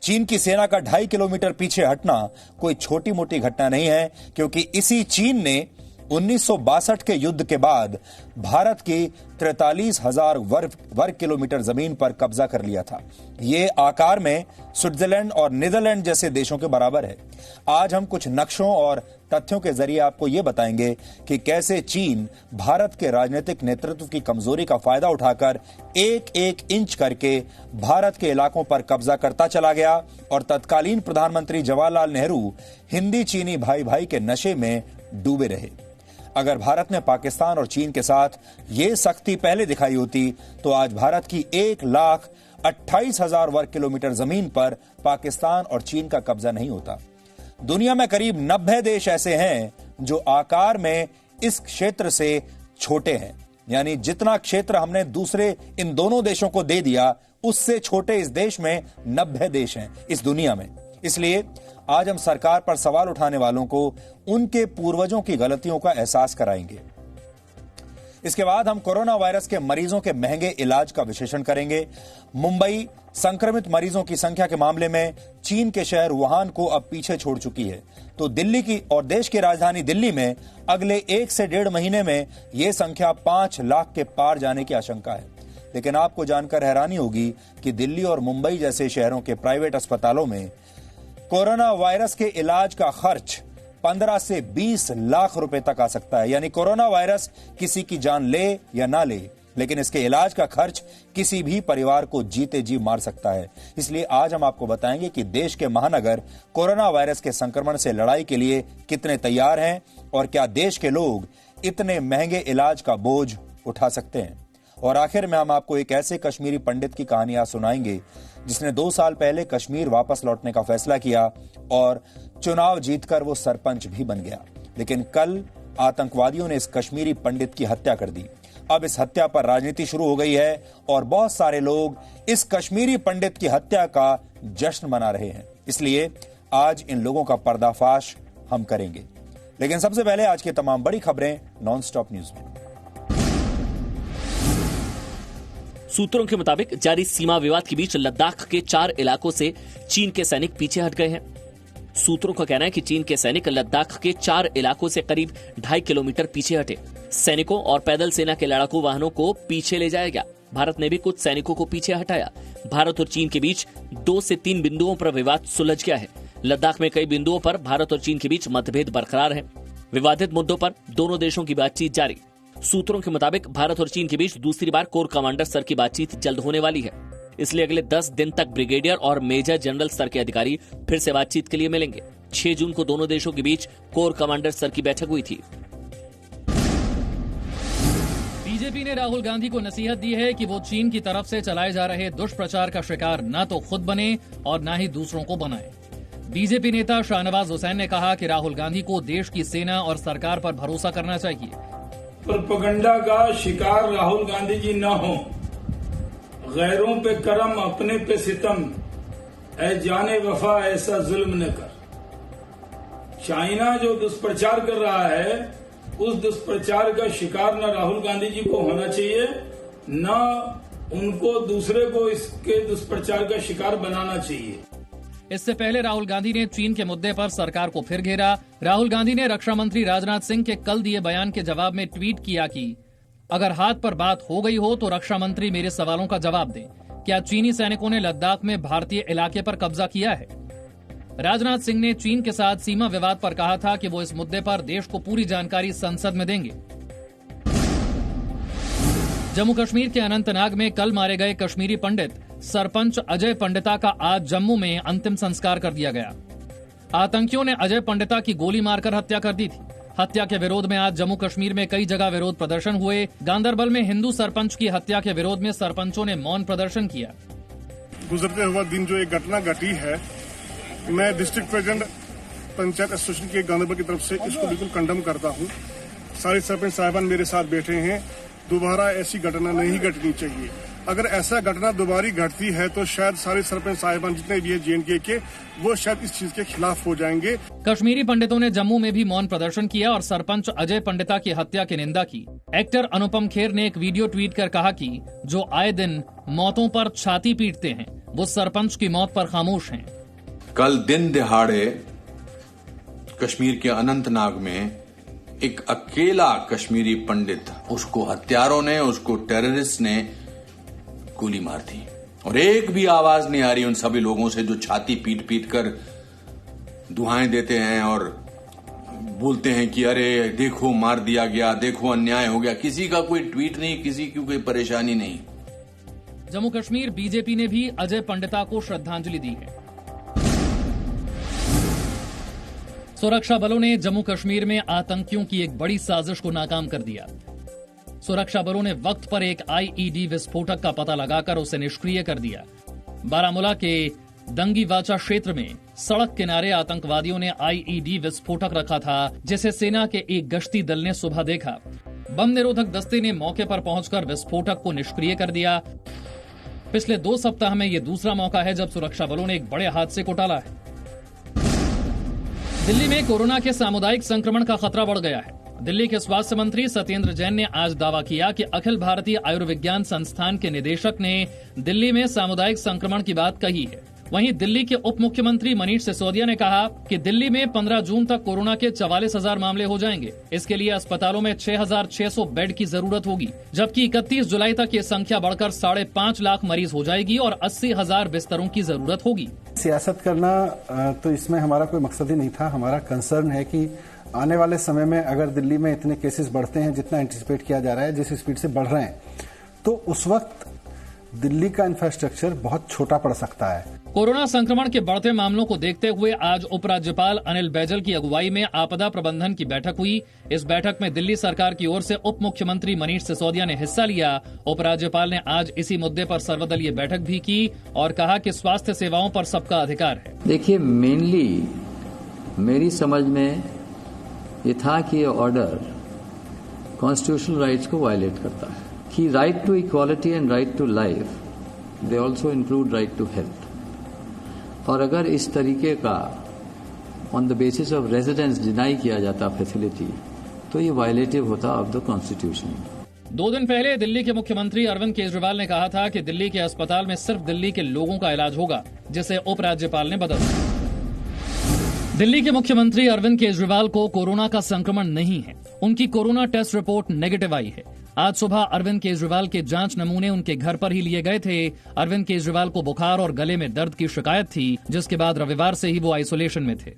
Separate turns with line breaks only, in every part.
चीन की सेना का 2.5 किलोमीटर पीछे हटना कोई छोटी मोटी घटना नहीं है, क्योंकि इसी चीन ने 1962 के युद्ध के बाद भारत की 43,000 वर्ग किलोमीटर जमीन पर कब्जा कर लिया था। यह आकार में स्विट्जरलैंड और नीदरलैंड जैसे देशों के बराबर है। आज हम कुछ नक्शों और तथ्यों के जरिए आपको यह बताएंगे कि कैसे चीन भारत के राजनीतिक नेतृत्व की कमजोरी का फायदा उठाकर एक एक इंच करके भारत के इलाकों पर कब्जा करता चला गया और तत्कालीन प्रधानमंत्री जवाहरलाल नेहरू हिंदी चीनी भाई भाई के नशे में डूबे रहे। अगर भारत ने पाकिस्तान और चीन के साथ ये सख्ती पहले दिखाई होती तो आज भारत की 1,28,000 वर्ग किलोमीटर जमीन पर पाकिस्तान और चीन का कब्जा नहीं होता। दुनिया में करीब 90 देश ऐसे हैं जो आकार में इस क्षेत्र से छोटे हैं, यानी जितना क्षेत्र हमने दूसरे इन दोनों देशों को दे दिया उससे छोटे इस देश में 90 देश हैं इस दुनिया में। इसलिए आज हम सरकार पर सवाल उठाने वालों को उनके पूर्वजों की गलतियों का एहसास कराएंगे। इसके बाद हम कोरोना वायरस के मरीजों के महंगे इलाज का विश्लेषण करेंगे। मुंबई संक्रमित मरीजों की संख्या के मामले में चीन के शहर वुहान को अब पीछे छोड़ चुकी है, तो दिल्ली की और देश की राजधानी दिल्ली में अगले 1 से 1.5 महीने में यह संख्या 5 लाख के पार जाने की आशंका है। लेकिन आपको जानकर हैरानी होगी कि दिल्ली और मुंबई जैसे शहरों के प्राइवेट अस्पतालों में कोरोना वायरस के इलाज का खर्च 15 से 20 लाख रुपए तक आ सकता है। यानी कोरोना वायरस किसी की जान ले या ना ले, लेकिन इसके इलाज का खर्च किसी भी परिवार को जीते जी मार सकता है। इसलिए आज हम आपको बताएंगे कि देश के महानगर कोरोना वायरस के संक्रमण से लड़ाई के लिए कितने तैयार हैं और क्या देश के लोग इतने महंगे इलाज का बोझ उठा सकते हैं। और आखिर में हम आपको एक ऐसे कश्मीरी पंडित की कहानी आज सुनाएंगे जिसने 2 साल पहले कश्मीर वापस लौटने का फैसला किया और चुनाव जीतकर वो सरपंच भी बन गया। लेकिन कल आतंकवादियों ने इस कश्मीरी पंडित की हत्या कर दी। अब इस हत्या पर राजनीति शुरू हो गई है और बहुत सारे लोग इस कश्मीरी पंडित की हत्या का जश्न मना रहे हैं। इसलिए आज इन लोगों का पर्दाफाश हम करेंगे। लेकिन सबसे पहले आज की तमाम बड़ी खबरें नॉनस्टॉप न्यूज में।
सूत्रों के मुताबिक जारी सीमा विवाद के बीच लद्दाख के 4 इलाकों से चीन के सैनिक पीछे हट गए हैं। सूत्रों का कहना है कि चीन के सैनिक लद्दाख के 4 इलाकों से करीब 2.5 किलोमीटर पीछे हटे। सैनिकों और पैदल सेना के लड़ाकू वाहनों को पीछे ले जाया गया। भारत ने भी कुछ सैनिकों को पीछे हटाया। भारत और चीन के बीच 2 से 3 बिंदुओं पर विवाद सुलझ गया है। लद्दाख में कई बिंदुओं पर भारत और चीन के बीच मतभेद बरकरार है। विवादित मुद्दों पर दोनों देशों की बातचीत जारी। सूत्रों के मुताबिक भारत और चीन के बीच दूसरी बार कोर कमांडर स्तर की बातचीत जल्द होने वाली है। इसलिए अगले 10 दिन तक ब्रिगेडियर और मेजर जनरल स्तर के अधिकारी फिर से बातचीत के लिए मिलेंगे। 6 जून को दोनों देशों के बीच कोर कमांडर स्तर की बैठक हुई थी।
बीजेपी ने राहुल गांधी को नसीहत दी है कि वो चीन की तरफ से चलाए जा रहे दुष्प्रचार का शिकार न तो खुद बने और न ही दूसरों को बनाए। बीजेपी नेता शाहनवाज हुसैन ने कहा कि राहुल गांधी को देश की सेना और सरकार पर भरोसा करना चाहिए।
प्रोपेगेंडा का शिकार राहुल गांधी जी न हो। गैरों पे करम अपने पे सितम, ऐ जाने वफा ऐसा जुल्म न कर। चाइना जो दुष्प्रचार कर रहा है उस दुष्प्रचार का शिकार न राहुल गांधी जी को होना चाहिए, न उनको दूसरे को इसके दुष्प्रचार का शिकार बनाना चाहिए।
इससे पहले राहुल गांधी ने चीन के मुद्दे पर सरकार को फिर घेरा। राहुल गांधी ने रक्षा मंत्री राजनाथ सिंह के कल दिए बयान के जवाब में ट्वीट किया कि अगर हाथ पर बात हो गई हो तो रक्षा मंत्री मेरे सवालों का जवाब दें। क्या चीनी सैनिकों ने लद्दाख में भारतीय इलाके पर कब्जा किया है? राजनाथ सिंह ने चीन के साथ सीमा विवाद पर कहा था कि वो इस मुद्दे पर देश को पूरी जानकारी संसद में देंगे। जम्मू कश्मीर के अनंतनाग में कल मारे गए कश्मीरी पंडित सरपंच अजय पंडिता का आज जम्मू में अंतिम संस्कार कर दिया गया। आतंकियों ने अजय पंडिता की गोली मारकर हत्या कर दी थी। हत्या के विरोध में आज जम्मू कश्मीर में कई जगह विरोध प्रदर्शन हुए। गांदरबल में हिंदू सरपंच की हत्या के विरोध में सरपंचों ने मौन प्रदर्शन किया।
गुजरते हुआ दिन जो एक घटना घटी है, मैं डिस्ट्रिक्ट प्रेसिडेंट पंचायत एसोसिएशन के गांदरबल की तरफ से इसको बिल्कुल कंडम करता हूँ। सारे सरपंच साहिबान मेरे साथ बैठे हैं। दोबारा ऐसी घटना नहीं घटनी चाहिए। अगर ऐसा घटना दोबारा घटती है तो शायद सारे सरपंच साहिबान जितने भी है JNK के, वो शायद इस चीज के खिलाफ हो जाएंगे।
कश्मीरी पंडितों ने जम्मू में भी मौन प्रदर्शन किया और सरपंच अजय पंडिता की हत्या की निंदा की। एक्टर अनुपम खेर ने एक वीडियो ट्वीट कर कहा कि जो आए दिन मौतों पर छाती पीटते हैं वो सरपंच की मौत पर खामोश हैं।
कल दिन दिहाड़े कश्मीर के अनंतनाग में एक अकेला कश्मीरी पंडित, उसको हत्यारों ने, उसको टेररिस्ट ने गोली मार दी और एक भी आवाज नहीं आ रही उन सभी लोगों से जो छाती पीट पीट कर दुहाएं देते हैं और बोलते हैं कि अरे देखो मार दिया गया, देखो अन्याय हो गया। किसी का कोई ट्वीट नहीं, किसी की कोई परेशानी नहीं।
जम्मू कश्मीर बीजेपी ने भी अजय पंडिता को श्रद्धांजलि दी है। सुरक्षा बलों ने जम्मू कश्मीर में आतंकियों की एक बड़ी साजिश को नाकाम कर दिया। सुरक्षा बलों ने वक्त पर एक आईईडी विस्फोटक का पता लगाकर उसे निष्क्रिय कर दिया। बारामूला के दंगीवाचा क्षेत्र में सड़क किनारे आतंकवादियों ने आईईडी विस्फोटक रखा था, जिसे सेना के एक गश्ती दल ने सुबह देखा। बम निरोधक दस्ते ने मौके पर पहुंचकर विस्फोटक को निष्क्रिय कर दिया। पिछले 2 सप्ताह में यह दूसरा मौका है जब सुरक्षा बलों ने एक बड़े हादसे को टाला है। दिल्ली में कोरोना के सामुदायिक संक्रमण का खतरा बढ़ गया है। दिल्ली के स्वास्थ्य मंत्री सत्येंद्र जैन ने आज दावा किया कि अखिल भारतीय आयुर्विज्ञान संस्थान के निदेशक ने दिल्ली में सामुदायिक संक्रमण की बात कही है। वहीं दिल्ली के उप मुख्यमंत्री मनीष सिसोदिया ने कहा कि दिल्ली में 15 जून तक कोरोना के 44,000 मामले हो जाएंगे। इसके लिए अस्पतालों में 6,600 बेड की जरूरत होगी, जबकि 31 जुलाई तक ये संख्या बढ़कर 5.5 लाख मरीज हो जाएगी और 80,000 बिस्तरों की जरूरत होगी।
सियासत करना तो इसमें हमारा कोई मकसद ही नहीं था। हमारा कंसर्न है कि आने वाले समय में अगर दिल्ली में इतने केसेस बढ़ते हैं जितना एंटिसिपेट किया जा रहा है, जिस स्पीड से बढ़ रहे हैं, तो उस वक्त दिल्ली का इंफ्रास्ट्रक्चर बहुत छोटा पड़ सकता है।
कोरोना संक्रमण के बढ़ते मामलों को देखते हुए आज उपराज्यपाल अनिल बैजल की अगुवाई में आपदा प्रबंधन की बैठक हुई। इस बैठक में दिल्ली सरकार की ओर से उप मुख्यमंत्री मनीष सिसोदिया ने हिस्सा लिया। उपराज्यपाल ने आज इसी मुद्दे पर सर्वदलीय बैठक भी की और कहा कि स्वास्थ्य सेवाओं पर सबका अधिकार है।
देखिए, मेनली मेरी समझ में ये था कि ये ऑर्डर कॉन्स्टिट्यूशनल राइट्स को वायलेट करता है कि right to equality and right to life they also include right to health. और अगर इस तरीके का on the basis of residence deny किया जाता फैसिलिटी, तो ये वायलेटिव होता ऑफ द कॉन्स्टिट्यूशन।
2 दिन पहले दिल्ली के मुख्यमंत्री अरविंद केजरीवाल ने कहा था कि दिल्ली के अस्पताल में सिर्फ दिल्ली के लोगों का इलाज होगा, जिसे उपराज्यपाल ने बदल दिया। दिल्ली के मुख्यमंत्री अरविंद केजरीवाल को कोरोना का संक्रमण नहीं है। उनकी कोरोना टेस्ट रिपोर्ट नेगेटिव आई है। आज सुबह अरविंद केजरीवाल के जांच नमूने उनके घर पर ही लिए गए थे। अरविंद केजरीवाल को बुखार और गले में दर्द की शिकायत थी, जिसके बाद रविवार से ही वो आइसोलेशन में थे।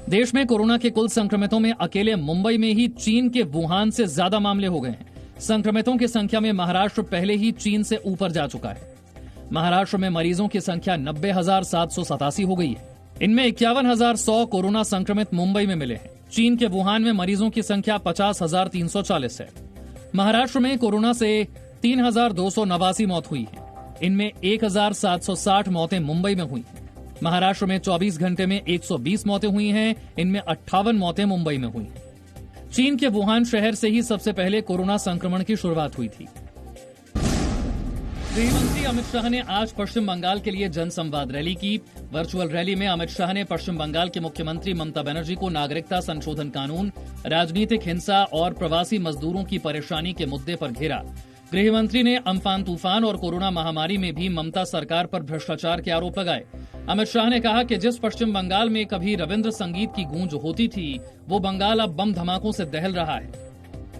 देश में कोरोना के कुल संक्रमितों में अकेले मुंबई में ही चीन के वुहान से ज्यादा मामले हो गए हैं। संक्रमितों की संख्या में महाराष्ट्र पहले ही चीन से ऊपर जा चुका है। महाराष्ट्र में मरीजों की संख्या 90,787 हो गई है। इनमें 51,100 कोरोना संक्रमित मुंबई में मिले हैं। चीन के वुहान में मरीजों की संख्या 50,340 है। महाराष्ट्र में कोरोना से 3,289 मौत हुई है। इनमें 1,760 मौतें मुंबई में हुई हैं। महाराष्ट्र में 24 घंटे में 120 मौतें हुई हैं। इनमें 58 मौतें मुंबई में हुई हैं। चीन के वुहान शहर से ही सबसे पहले कोरोना संक्रमण की शुरुआत हुई थी। गृहमंत्री अमित शाह ने आज पश्चिम बंगाल के लिए जनसंवाद रैली की। वर्चुअल रैली में अमित शाह ने पश्चिम बंगाल के मुख्यमंत्री ममता बनर्जी को नागरिकता संशोधन कानून, राजनीतिक हिंसा और प्रवासी मजदूरों की परेशानी के मुद्दे पर घेरा। गृहमंत्री ने अम्फान तूफान और कोरोना महामारी में भी ममता सरकार पर भ्रष्टाचार के आरोप लगाए। अमित शाह ने कहा कि जिस पश्चिम बंगाल में कभी रविंद्र संगीत की गूंज होती थी, वो बंगाल अब बम धमाकों से दहल रहा है।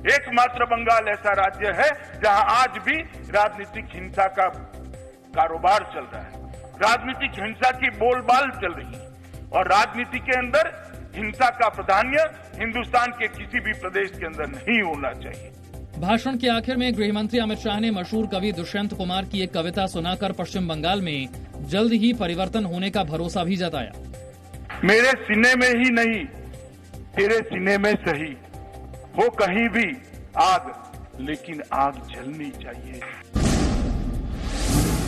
एकमात्र बंगाल ऐसा राज्य है जहां आज भी राजनीतिक हिंसा का कारोबार चल रहा है, राजनीतिक हिंसा की बोलबाल चल रही है और राजनीति के अंदर हिंसा का प्राधान्य हिंदुस्तान के किसी भी प्रदेश के अंदर नहीं होना चाहिए।
भाषण के आखिर में गृहमंत्री अमित शाह ने मशहूर कवि दुष्यंत कुमार की एक कविता सुनाकर पश्चिम बंगाल में जल्द ही परिवर्तन होने का भरोसा भी जताया।
मेरे सीने में ही नहीं, तेरे सीने में सही हो कहीं भी आग, लेकिन आग जलनी चाहिए।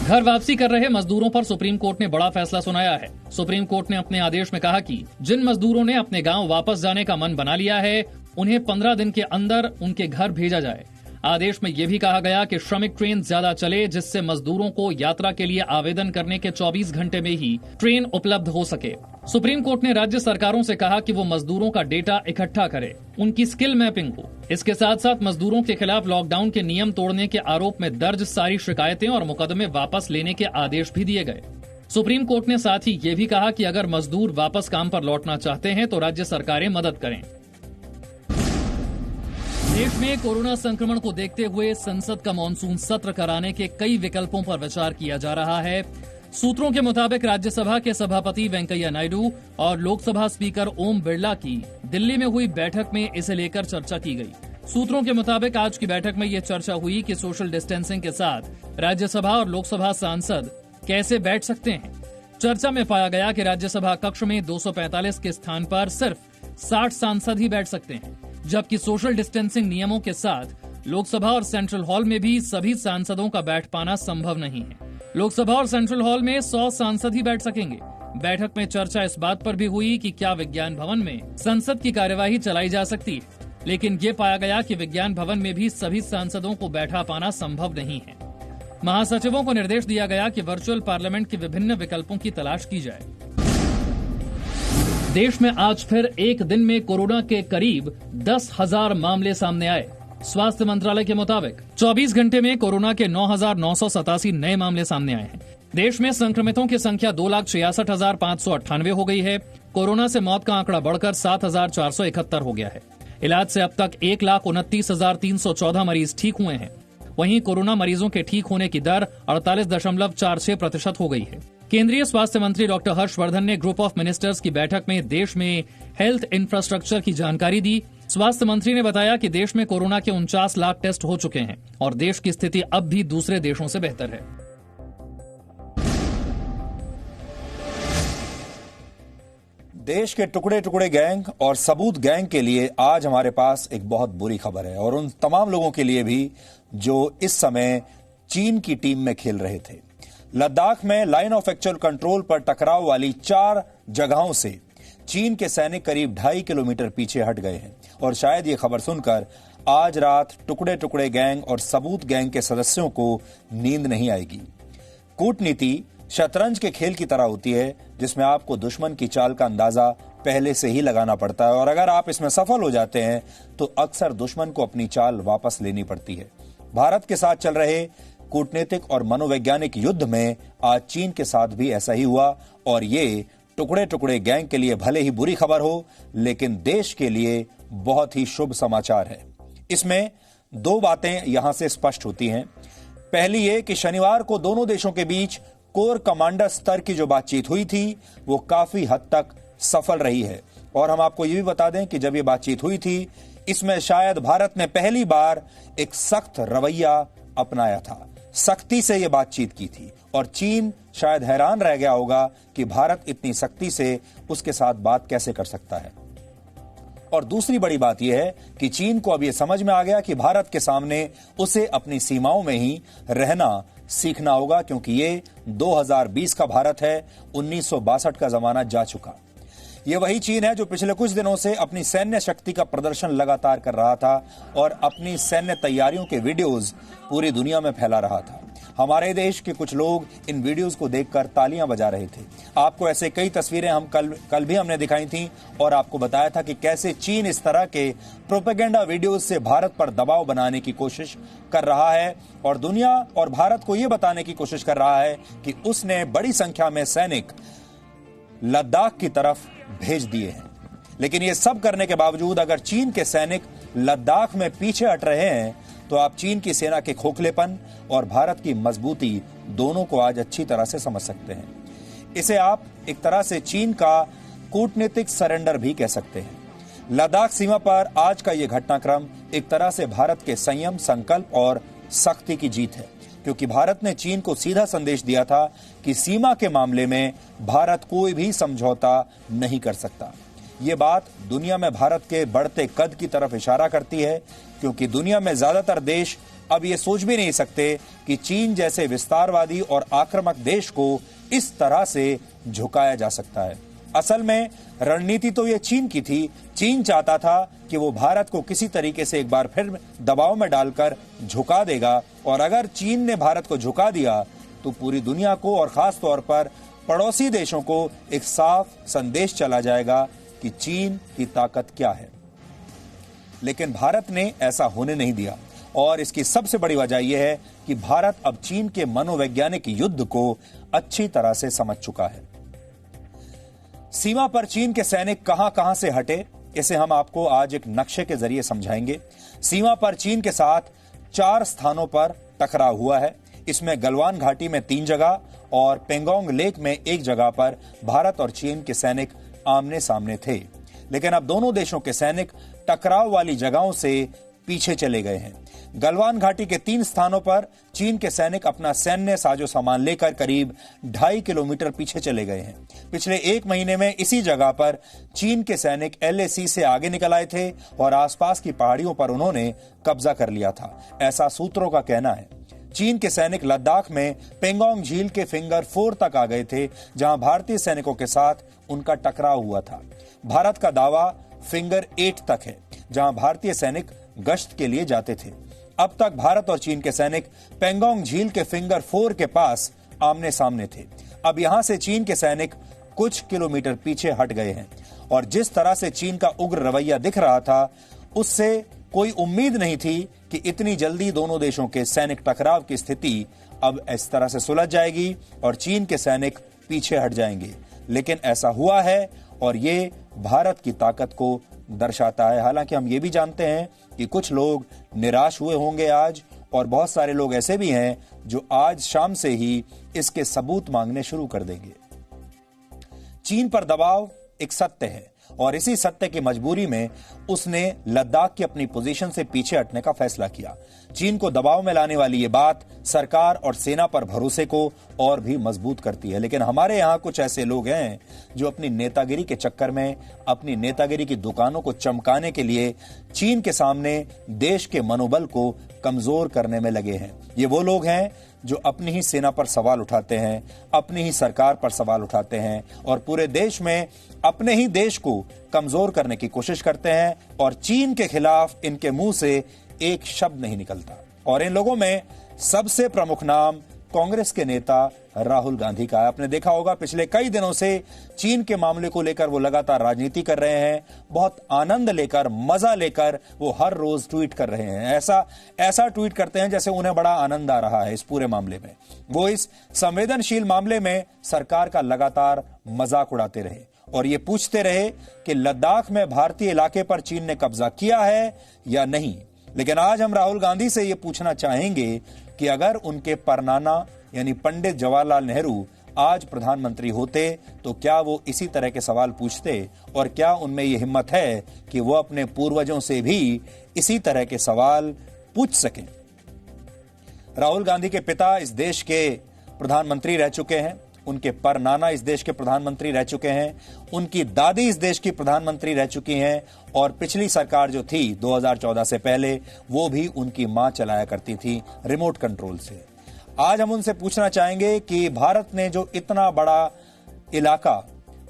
घर वापसी कर रहे मजदूरों पर सुप्रीम कोर्ट ने बड़ा फैसला सुनाया है। सुप्रीम कोर्ट ने अपने आदेश में कहा कि जिन मजदूरों ने अपने गांव वापस जाने का मन बना लिया है, उन्हें 15 दिन के अंदर उनके घर भेजा जाए। आदेश में यह भी कहा गया कि श्रमिक ट्रेन ज्यादा चले, जिससे मजदूरों को यात्रा के लिए आवेदन करने के 24 घंटे में ही ट्रेन उपलब्ध हो सके। सुप्रीम कोर्ट ने राज्य सरकारों से कहा कि वो मजदूरों का डेटा इकट्ठा करे, उनकी स्किल मैपिंग हो। इसके साथ साथ मजदूरों के खिलाफ लॉकडाउन के नियम तोड़ने के आरोप में दर्ज सारी शिकायतें और मुकदमे वापस लेने के आदेश भी दिए गए। सुप्रीम कोर्ट ने साथ ही ये भी कहा कि अगर मजदूर वापस काम पर लौटना चाहते हैं तो राज्य सरकारें मदद करें। देश में कोरोना संक्रमण को देखते हुए संसद का मानसून सत्र कराने के कई विकल्पों पर विचार किया जा रहा है। सूत्रों के मुताबिक राज्यसभा के सभापति वेंकैया नायडू और लोकसभा स्पीकर ओम बिरला की दिल्ली में हुई बैठक में इसे लेकर चर्चा की गई। सूत्रों के मुताबिक आज की बैठक में ये चर्चा हुई कि सोशल डिस्टेंसिंग के साथ राज्यसभा और लोकसभा सांसद कैसे बैठ सकते हैं। चर्चा में पाया गया कि राज्यसभा कक्ष में 245 के स्थान पर सिर्फ 60 सांसद ही बैठ सकते हैं, जबकि सोशल डिस्टेंसिंग नियमों के साथ लोकसभा और सेंट्रल हॉल में भी सभी सांसदों का बैठ पाना संभव नहीं है। लोकसभा और सेंट्रल हॉल में 100 सांसद ही बैठ सकेंगे। बैठक में चर्चा इस बात पर भी हुई कि क्या विज्ञान भवन में संसद की कार्यवाही चलाई जा सकती है, लेकिन ये पाया गया कि विज्ञान भवन में भी सभी सांसदों को बैठा पाना संभव नहीं है। महासचिवों को निर्देश दिया गया कि वर्चुअल पार्लियामेंट के विभिन्न विकल्पों की तलाश की जाए। देश में आज फिर एक दिन में कोरोना के करीब 10,000 मामले सामने आए। स्वास्थ्य मंत्रालय के मुताबिक 24 घंटे में कोरोना के 9,987 नए मामले सामने आए हैं। देश में संक्रमितों की संख्या 2,66,598 हो गई है। कोरोना से मौत का आंकड़ा बढ़कर 7,471 हो गया है। इलाज से अब तक 1,29,314 मरीज ठीक हुए हैं। वहीं कोरोना मरीजों के ठीक होने की दर 48.46% हो गई है। केंद्रीय स्वास्थ्य मंत्री डॉक्टर हर्षवर्धन ने ग्रुप ऑफ मिनिस्टर्स की बैठक में देश में हेल्थ इंफ्रास्ट्रक्चर की जानकारी दी। स्वास्थ्य मंत्री ने बताया कि देश में कोरोना के 49 लाख टेस्ट हो चुके हैं और देश की स्थिति अब भी दूसरे देशों से बेहतर है।
देश के टुकड़े टुकड़े गैंग और सबूत गैंग के लिए आज हमारे पास एक बहुत बुरी खबर है, और उन तमाम लोगों के लिए भी जो इस समय चीन की टीम में खेल रहे थे। लद्दाख में लाइन ऑफ एक्चुअल कंट्रोल पर टकराव वाली 4 जगहों से चीन के सैनिक करीब 2.5 किलोमीटर पीछे हट गए हैं, और शायद ये खबर सुनकर आज रात टुकड़े टुकड़े गैंग और सबूत गैंग के सदस्यों को नींद नहीं आएगी। कूटनीति शतरंज के खेल की तरह होती है, जिसमें आपको दुश्मन की चाल का अंदाजा पहले से ही लगाना पड़ता है, और अगर आप इसमें सफल हो जाते हैं तो अक्सर दुश्मन को अपनी चाल वापस लेनी पड़ती है। भारत के साथ चल रहे कूटनीतिक और मनोवैज्ञानिक युद्ध में आज चीन के साथ भी ऐसा ही हुआ, और ये टुकड़े टुकड़े गैंग के लिए भले ही बुरी खबर हो, लेकिन देश के लिए बहुत ही शुभ समाचार है। इसमें 2 बातें यहां से स्पष्ट होती हैं। पहली ये कि शनिवार को दोनों देशों के बीच कोर कमांडर स्तर की जो बातचीत हुई थी वो काफी हद तक सफल रही है, और हम आपको ये भी बता दें कि जब ये बातचीत हुई थी इसमें शायद भारत ने पहली बार एक सख्त रवैया अपनाया था, सख्ती से ये बातचीत की थी, और चीन शायद हैरान रह गया होगा कि भारत इतनी सख्ती से उसके साथ बात कैसे कर सकता है। और दूसरी बड़ी बात यह है कि चीन को अब यह समझ में आ गया कि भारत के सामने उसे अपनी सीमाओं में ही रहना सीखना होगा, क्योंकि ये 2020 का भारत है, 1962 का जमाना जा चुका। ये वही चीन है जो पिछले कुछ दिनों से अपनी सैन्य शक्ति का प्रदर्शन लगातार कर रहा था और अपनी सैन्य तैयारियों के वीडियोस पूरी दुनिया में फैला रहा था। हमारे देश के कुछ लोग इन वीडियोस को देखकर तालियां बजा रहे थे। आपको ऐसे कई तस्वीरें हम कल भी हमने दिखाई थी और आपको बताया था कि कैसे चीन इस तरह के प्रोपेगेंडा वीडियोस से भारत पर दबाव बनाने की कोशिश कर रहा है और दुनिया और भारत को यह बताने की कोशिश कर रहा है कि उसने बड़ी संख्या में सैनिक लद्दाख की तरफ भेज दिए हैं। लेकिन ये सब करने के बावजूद अगर चीन के सैनिक लद्दाख में पीछे हट रहे हैं तो आप चीन की सेना के खोखलेपन और भारत की मजबूती दोनों को आज अच्छी तरह से समझ सकते हैं। इसे आप एक तरह से चीन का कूटनीतिक सरेंडर भी कह सकते हैं। लद्दाख सीमा पर आज का यह घटनाक्रम एक तरह से भारत के संयम, संकल्प और सख्ती की जीत है, क्योंकि भारत ने चीन को सीधा संदेश दिया था कि सीमा के मामले में भारत कोई भी समझौता नहीं कर सकता। ये बात दुनिया में भारत के बढ़ते कद की तरफ इशारा करती है, क्योंकि दुनिया में ज्यादातर देश अब ये सोच भी नहीं सकते कि चीन जैसे विस्तारवादी और आक्रामक देश को इस तरह से झुकाया जा सकता है। असल में रणनीति तो ये चीन की थी। चीन चाहता था कि वो भारत को किसी तरीके से एक बार फिर दबाव में डालकर झुका देगा, और अगर चीन ने भारत को झुका दिया तो पूरी दुनिया को और खास तौर पर पड़ोसी देशों को एक साफ संदेश चला जाएगा कि चीन की ताकत क्या है। लेकिन भारत ने ऐसा होने नहीं दिया, और इसकी सबसे बड़ी वजह यह है कि भारत अब चीन के मनोवैज्ञानिक युद्ध को अच्छी तरह से समझ चुका है। सीमा पर चीन के सैनिक कहां कहां से हटे, इसे हम आपको आज एक नक्शे के जरिए समझाएंगे। सीमा पर चीन के साथ 4 स्थानों पर टकराव हुआ है। इसमें गलवान घाटी में 3 जगह और पेंगोंग लेक में 1 जगह पर भारत और चीन के सैनिक आमने सामने थे। लेकिन अब दोनों देशों के सैनिक टकराव वाली जगहों से पीछे चले गए हैं। गलवान घाटी के 3 स्थानों पर चीन के सैनिक अपना सैन्य साजो सामान लेकर करीब 2.5 किलोमीटर पीछे चले गए हैं। पिछले 1 महीने में इसी जगह पर चीन के सैनिक LAC से आगे निकल आए थे और आसपास की पहाड़ियों पर उन्होंने कब्जा कर लिया था, ऐसा सूत्रों का कहना है। चीन के सैनिक लद्दाख में पेंगोंग झील के फिंगर 4 तक आ गए थे, जहां भारतीय सैनिकों के साथ उनका टकराव हुआ था। भारत का दावा फिंगर 8 तक है, जहां भारतीय सैनिक गश्त के लिए जाते थे। अब तक भारत और चीन के सैनिक पेंगोंग झील के फिंगर 4 के पास आमने सामने थे। अब यहां से चीन के सैनिक कुछ किलोमीटर पीछे हट गए हैं, और जिस तरह से चीन का उग्र रवैया दिख रहा था, उससे कोई उम्मीद नहीं थी कि इतनी जल्दी दोनों देशों के सैनिक टकराव की स्थिति अब इस तरह से सुलझ जाएगी और चीन के सैनिक पीछे हट जाएंगे। लेकिन ऐसा हुआ है, और ये भारत की ताकत को दर्शाता है। हालांकि हम ये भी जानते हैं कि कुछ लोग निराश हुए होंगे आज, और बहुत सारे लोग ऐसे भी हैं जो आज शाम से ही इसके सबूत मांगने शुरू कर देंगे। चीन पर दबाव एक सत्य है, और इसी सत्य की मजबूरी में उसने लद्दाख की अपनी पोजीशन से पीछे हटने का फैसला किया। चीन को दबाव में लाने वाली ये बात सरकार और सेना पर भरोसे को और भी मजबूत करती है। लेकिन हमारे यहाँ कुछ ऐसे लोग हैं जो अपनी नेतागिरी के चक्कर में, अपनी नेतागिरी की दुकानों को चमकाने के लिए चीन के सामने देश के मनोबल को कमजोर करने में लगे हैं। ये वो लोग हैं जो अपनी ही सेना पर सवाल उठाते हैं, अपनी ही सरकार पर सवाल उठाते हैं, और पूरे देश में अपने ही देश को कमजोर करने की कोशिश करते हैं, और चीन के खिलाफ इनके मुंह से एक शब्द नहीं निकलता। और इन लोगों में सबसे प्रमुख नाम कांग्रेस के नेता राहुल गांधी का है। आपने देखा होगा पिछले कई दिनों से चीन के मामले को लेकर वो लगातार राजनीति कर रहे हैं। बहुत आनंद लेकर, मजा लेकर वो हर रोज ट्वीट कर रहे हैं। ऐसा ट्वीट करते हैं जैसे उन्हें बड़ा आनंद आ रहा है इस पूरे मामले में। वो इस संवेदनशील मामले में सरकार का लगातार मजाक उड़ाते रहे और ये पूछते रहे कि लद्दाख में भारतीय इलाके पर चीन ने कब्जा किया है या नहीं। लेकिन आज हम राहुल गांधी से ये पूछना चाहेंगे कि अगर उनके परनाना यानी पंडित जवाहरलाल नेहरू आज प्रधानमंत्री होते तो क्या वो इसी तरह के सवाल पूछते, और क्या उनमें ये हिम्मत है कि वो अपने पूर्वजों से भी इसी तरह के सवाल पूछ सकें। राहुल गांधी के पिता इस देश के प्रधानमंत्री रह चुके हैं, उनके परनाना इस देश के प्रधानमंत्री रह चुके हैं, उनकी दादी इस देश की प्रधानमंत्री रह चुकी हैं, और पिछली सरकार जो थी 2014 से पहले वो भी उनकी मां चलाया करती थी रिमोट कंट्रोल से। आज हम उनसे पूछना चाहेंगे कि भारत ने जो इतना बड़ा इलाका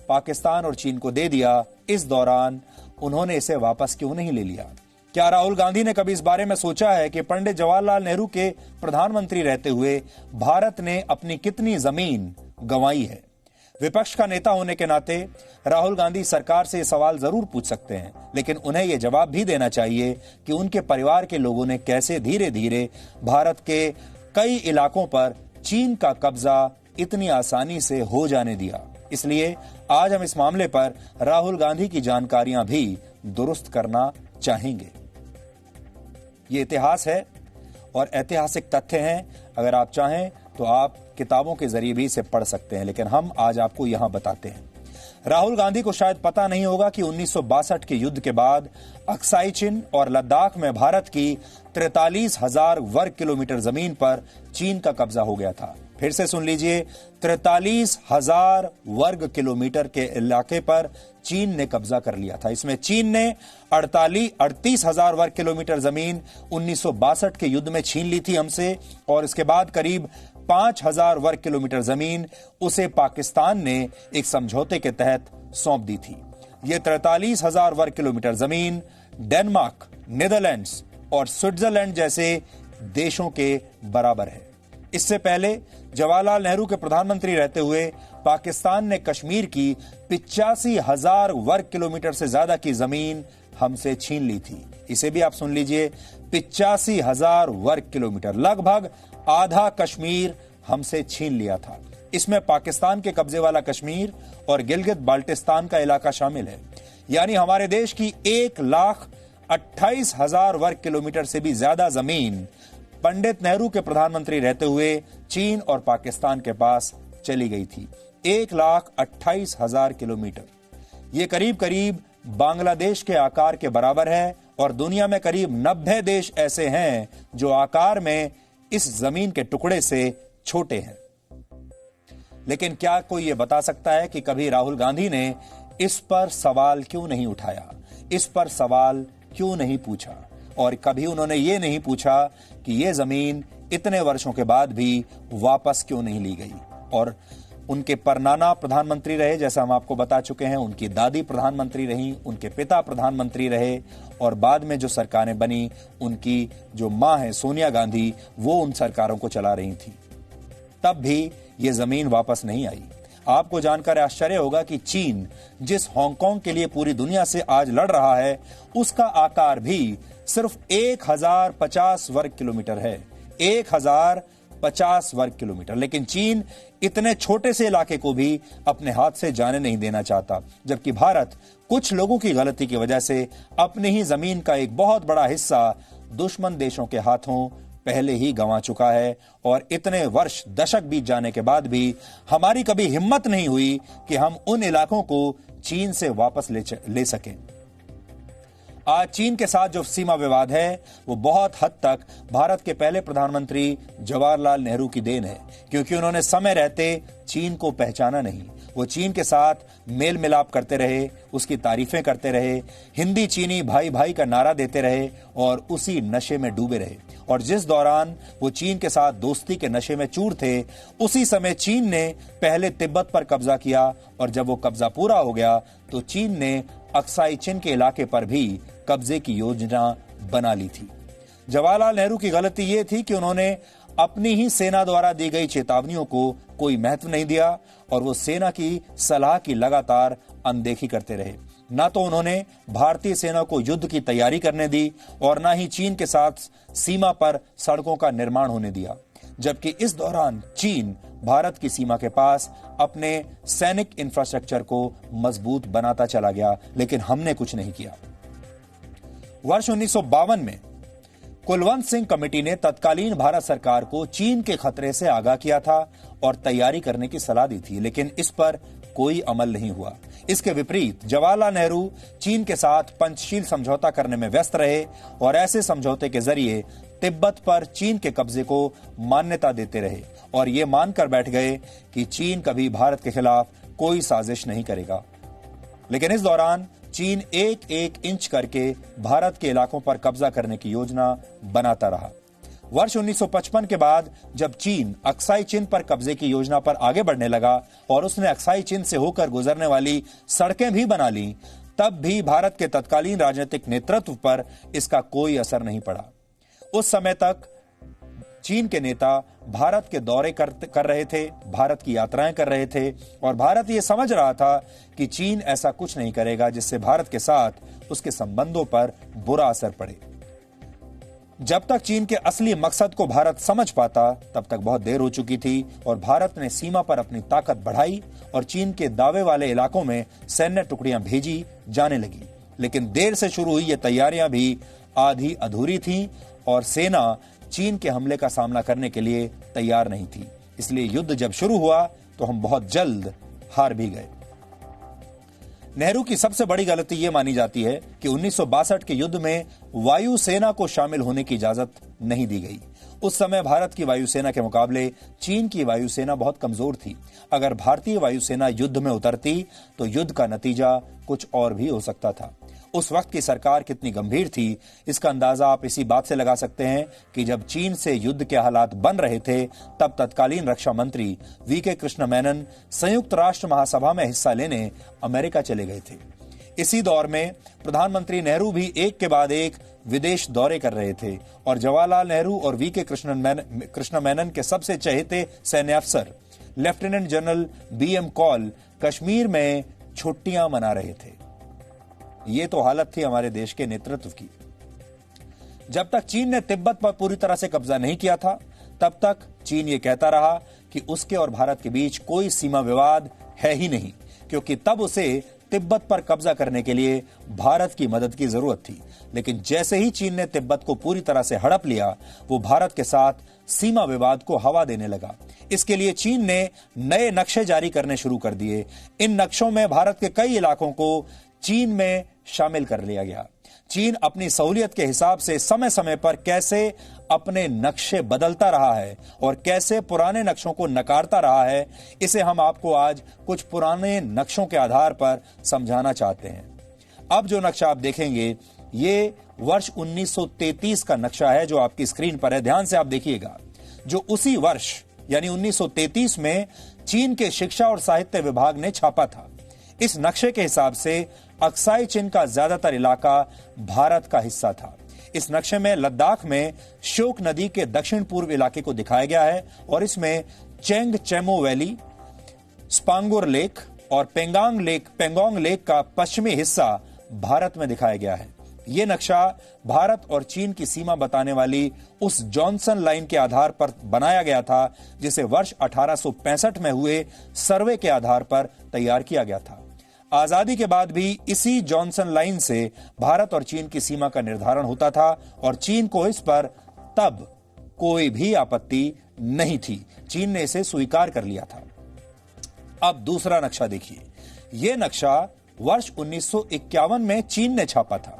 पाकिस्तान और चीन को दे दिया, इस दौरान उन्होंने इसे वापस क्यों नहीं ले लिया। क्या राहुल गांधी ने कभी इस बारे में सोचा है कि पंडित जवाहरलाल नेहरू के प्रधानमंत्री रहते हुए भारत ने अपनी कितनी जमीन गंवाई है। विपक्ष का नेता होने के नाते राहुल गांधी सरकार से ये सवाल जरूर पूछ सकते हैं, लेकिन उन्हें यह जवाब भी देना चाहिए कि उनके परिवार के लोगों ने कैसे धीरे धीरे भारत के कई इलाकों पर चीन का कब्जा इतनी आसानी से हो जाने दिया। इसलिए आज हम इस मामले पर राहुल गांधी की जानकारियां भी दुरुस्त करना चाहेंगे। ये इतिहास है और ऐतिहासिक तथ्य हैं। अगर आप चाहें तो आप किताबों के जरिए भी इसे पढ़ सकते हैं, लेकिन हम आज आपको यहां बताते हैं। राहुल गांधी को शायद पता नहीं होगा कि 1962 के युद्ध के बाद अक्साई चिन और लद्दाख में भारत की 43,000 वर्ग किलोमीटर जमीन पर चीन का कब्जा हो गया था। फिर से सुन लीजिए, 43,000 वर्ग किलोमीटर के इलाके पर चीन ने कब्जा कर लिया था। इसमें चीन ने 38,000 वर्ग किलोमीटर जमीन 1962 के युद्ध में छीन ली थी हमसे, और इसके बाद करीब 5,000 वर्ग किलोमीटर जमीन उसे पाकिस्तान ने एक समझौते के तहत सौंप दी थी। ये 43,000 वर्ग किलोमीटर जमीन डेनमार्क, नीदरलैंड्स और स्विट्जरलैंड जैसे देशों के बराबर है। इससे पहले जवाहरलाल नेहरू के प्रधानमंत्री रहते हुए पाकिस्तान ने कश्मीर की 85,000 वर्ग किलोमीटर से ज्यादा की जमीन हमसे छीन ली थी। इसे भी आप सुन लीजिए, 85,000 वर्ग किलोमीटर, लगभग आधा कश्मीर हमसे छीन लिया था। इसमें पाकिस्तान के कब्जे वाला कश्मीर और गिलगित बाल्टिस्तान का इलाका शामिल है। यानी हमारे देश की 1,28,000 वर्ग किलोमीटर से भी ज्यादा जमीन पंडित नेहरू के प्रधानमंत्री रहते हुए चीन और पाकिस्तान के पास चली गई थी। 1,28,000 किलोमीटर, ये करीब करीब बांग्लादेश के आकार के बराबर है और दुनिया में करीब 90 देश ऐसे हैं जो आकार में इस जमीन के टुकड़े से छोटे हैं। लेकिन क्या कोई ये बता सकता है कि कभी राहुल गांधी ने इस पर सवाल क्यों नहीं उठाया, इस पर सवाल क्यों नहीं पूछा? और कभी उन्होंने ये नहीं पूछा कि ये जमीन इतने वर्षों के बाद भी वापस क्यों नहीं ली गई? और उनके परनाना प्रधानमंत्री रहे, जैसा हम आपको बता चुके हैं, उनकी दादी प्रधानमंत्री रही, उनके पिता प्रधानमंत्री रहे और बाद में जो सरकारें बनी, उनकी जो मां है सोनिया गांधी, वो उन सरकारों को चला रही थी। तब भी ये जमीन वापस नहीं आई। आपको जानकर आश्चर्य होगा कि चीन जिस हांगकांग के लिए पूरी दुनिया से आज लड़ रहा है, उसका आकार भी सिर्फ 1,050 वर्ग किलोमीटर है। 1,050 वर्ग किलोमीटर। लेकिन चीन इतने छोटे से इलाके को भी अपने हाथ से जाने नहीं देना चाहता, जबकि भारत कुछ लोगों की गलती की वजह से अपनी ही जमीन का एक बहुत बड़ा हिस्सा दुश्मन देशों के हाथों पहले ही गंवा चुका है। और इतने वर्ष, दशक बीत जाने के बाद भी हमारी कभी हिम्मत नहीं हुई कि हम उन इलाकों को चीन से वापस ले सकें। आज चीन के साथ जो सीमा विवाद है, वो बहुत हद तक भारत के पहले प्रधानमंत्री जवाहरलाल नेहरू की देन है, क्योंकि उन्होंने समय रहते चीन को पहचाना नहीं। वो चीन के साथ मेल मिलाप करते रहे, उसकी तारीफें करते रहे, हिंदी चीनी भाई भाई का नारा देते रहे और उसी नशे में डूबे रहे। और जिस दौरान वो चीन के साथ दोस्ती के नशे में चूर थे, उसी समय चीन ने पहले तिब्बत पर कब्जा किया और जब वो कब्जा पूरा हो गया तो चीन ने अक्साई चिन के इलाके पर भी कब्जे की योजना बना ली थी। जवाहरलाल नेहरू की गलती यह थी कि उन्होंने अपनी ही सेना द्वारा दी गई चेतावनियों को कोई महत्व नहीं दिया और वो सेना की सलाह की लगातार अनदेखी करते रहे। ना तो उन्होंने भारतीय सेना को युद्ध की तैयारी करने दी और ना ही चीन के साथ सीमा पर सड़कों का निर्माण होने दिया, जबकि इस दौरान चीन भारत की सीमा के पास अपने सैनिक इंफ्रास्ट्रक्चर को मजबूत बनाता चला गया, लेकिन हमने कुछ नहीं किया। वर्ष 1952 में कुलवंत सिंह कमेटी ने तत्कालीन भारत सरकार को चीन के खतरे से आगाह किया था और तैयारी करने की सलाह दी थी, लेकिन इस पर कोई अमल नहीं हुआ। इसके विपरीत जवाहरलाल नेहरू चीन के साथ पंचशील समझौता करने में व्यस्त रहे और ऐसे समझौते के जरिए तिब्बत पर चीन के कब्जे को मान्यता देते रहे और ये मानकर बैठ गए कि चीन कभी भारत के खिलाफ कोई साजिश नहीं करेगा। लेकिन इस दौरान चीन एक एक इंच करके भारत के इलाकों पर कब्जा करने की योजना बनाता रहा। वर्ष 1955 के बाद जब चीन अक्साई चिन पर कब्जे की योजना पर आगे बढ़ने लगा और उसने अक्साई चिन से होकर गुजरने वाली सड़कें भी बना ली, तब भी भारत के तत्कालीन राजनीतिक नेतृत्व पर इसका कोई असर नहीं पड़ा। उस समय तक चीन के नेता भारत के दौरे कर रहे थे, भारत की यात्राएं कर रहे थे और भारत ये समझ रहा था कि चीन ऐसा कुछ नहीं करेगा जिससे भारत के साथ उसके संबंधों पर बुरा असर पड़े। जब तक चीन के असली मकसद को भारत समझ पाता, तब तक बहुत देर हो चुकी थी और भारत ने सीमा पर अपनी ताकत बढ़ाई और चीन के दावे वाले इलाकों में सैन्य टुकड़ियां भेजी जाने लगी। लेकिन देर से शुरू हुई ये तैयारियां भी आधी अधूरी थीं और सेना चीन के हमले का सामना करने के लिए तैयार नहीं थी। इसलिए युद्ध जब शुरू हुआ तो हम बहुत जल्द हार भी गए। नेहरू की सबसे बड़ी गलती यह मानी जाती है कि 1962 के युद्ध में वायुसेना को शामिल होने की इजाजत नहीं दी गई। उस समय भारत की वायुसेना के मुकाबले चीन की वायुसेना बहुत कमजोर थी। अगर भारतीय वायुसेना युद्ध में उतरती तो युद्ध का नतीजा कुछ और भी हो सकता था। उस वक्त की सरकार कितनी गंभीर थी, इसका अंदाजा आप इसी बात से लगा सकते हैं कि जब चीन से युद्ध के हालात बन रहे थे, तब तत्कालीन रक्षा मंत्री वीके कृष्ण मेनन संयुक्त राष्ट्र महासभा में हिस्सा लेने अमेरिका चले गए थे। इसी दौर में प्रधानमंत्री नेहरू भी एक के बाद एक विदेश दौरे कर रहे थे और जवाहरलाल नेहरू और वीके कृष्ण मेनन के सबसे चहेते सैन्य अफसर lieutenant general BM Kaul Kashmir में छुट्टियां मना रहे थे। ये तो हालत थी हमारे देश के नेतृत्व की। जब तक चीन ने तिब्बत पर पूरी तरह से कब्जा नहीं किया था, तब तक चीन ये कहता रहा कि उसके और भारत के बीच कोई सीमा विवाद है ही नहीं, क्योंकि तब उसे तिब्बत पर कब्जा करने के लिए भारत की मदद की जरूरत थी। लेकिन जैसे ही चीन ने तिब्बत को पूरी तरह से हड़प लिया, वो भारत के साथ सीमा विवाद को हवा देने लगा। इसके लिए चीन ने नए नक्शे जारी करने शुरू कर दिए। इन नक्शों में भारत के कई इलाकों को चीन में शामिल कर लिया गया। चीन अपनी सहूलियत के हिसाब से समय समय पर कैसे अपने नक्शे बदलता रहा है और कैसे पुराने नक्शों को नकारता रहा है, इसे हम आपको आज कुछ पुराने नक्शों के आधार पर समझाना चाहते हैं। अब जो नक्शा आप देखेंगे, ये वर्ष 1933 का नक्शा है जो आपकी स्क्रीन पर है। ध्यान से आप देखिएगा, जो उसी वर्ष यानी 1933 में चीन के शिक्षा और साहित्य विभाग ने छापा था। इस नक्शे के हिसाब से अक्साई चिन का ज्यादातर इलाका भारत का हिस्सा था। इस नक्शे में लद्दाख में श्योक नदी के दक्षिण पूर्व इलाके को दिखाया गया है और इसमें चेंग चेमो वैली, स्पांगुर लेक और पेंगोंग लेक का पश्चिमी हिस्सा भारत में दिखाया गया है। यह नक्शा भारत और चीन की सीमा बताने वाली उस जॉनसन लाइन के आधार पर बनाया गया था, जिसे वर्ष 1865 में हुए सर्वे के आधार पर तैयार किया गया था। आजादी के बाद भी इसी जॉनसन लाइन से भारत और चीन की सीमा का निर्धारण होता था और चीन को इस पर तब कोई भी आपत्ति नहीं थी। चीन ने इसे स्वीकार कर लिया था। अब दूसरा नक्शा देखिए। यह नक्शा वर्ष 1951 में चीन ने छापा था।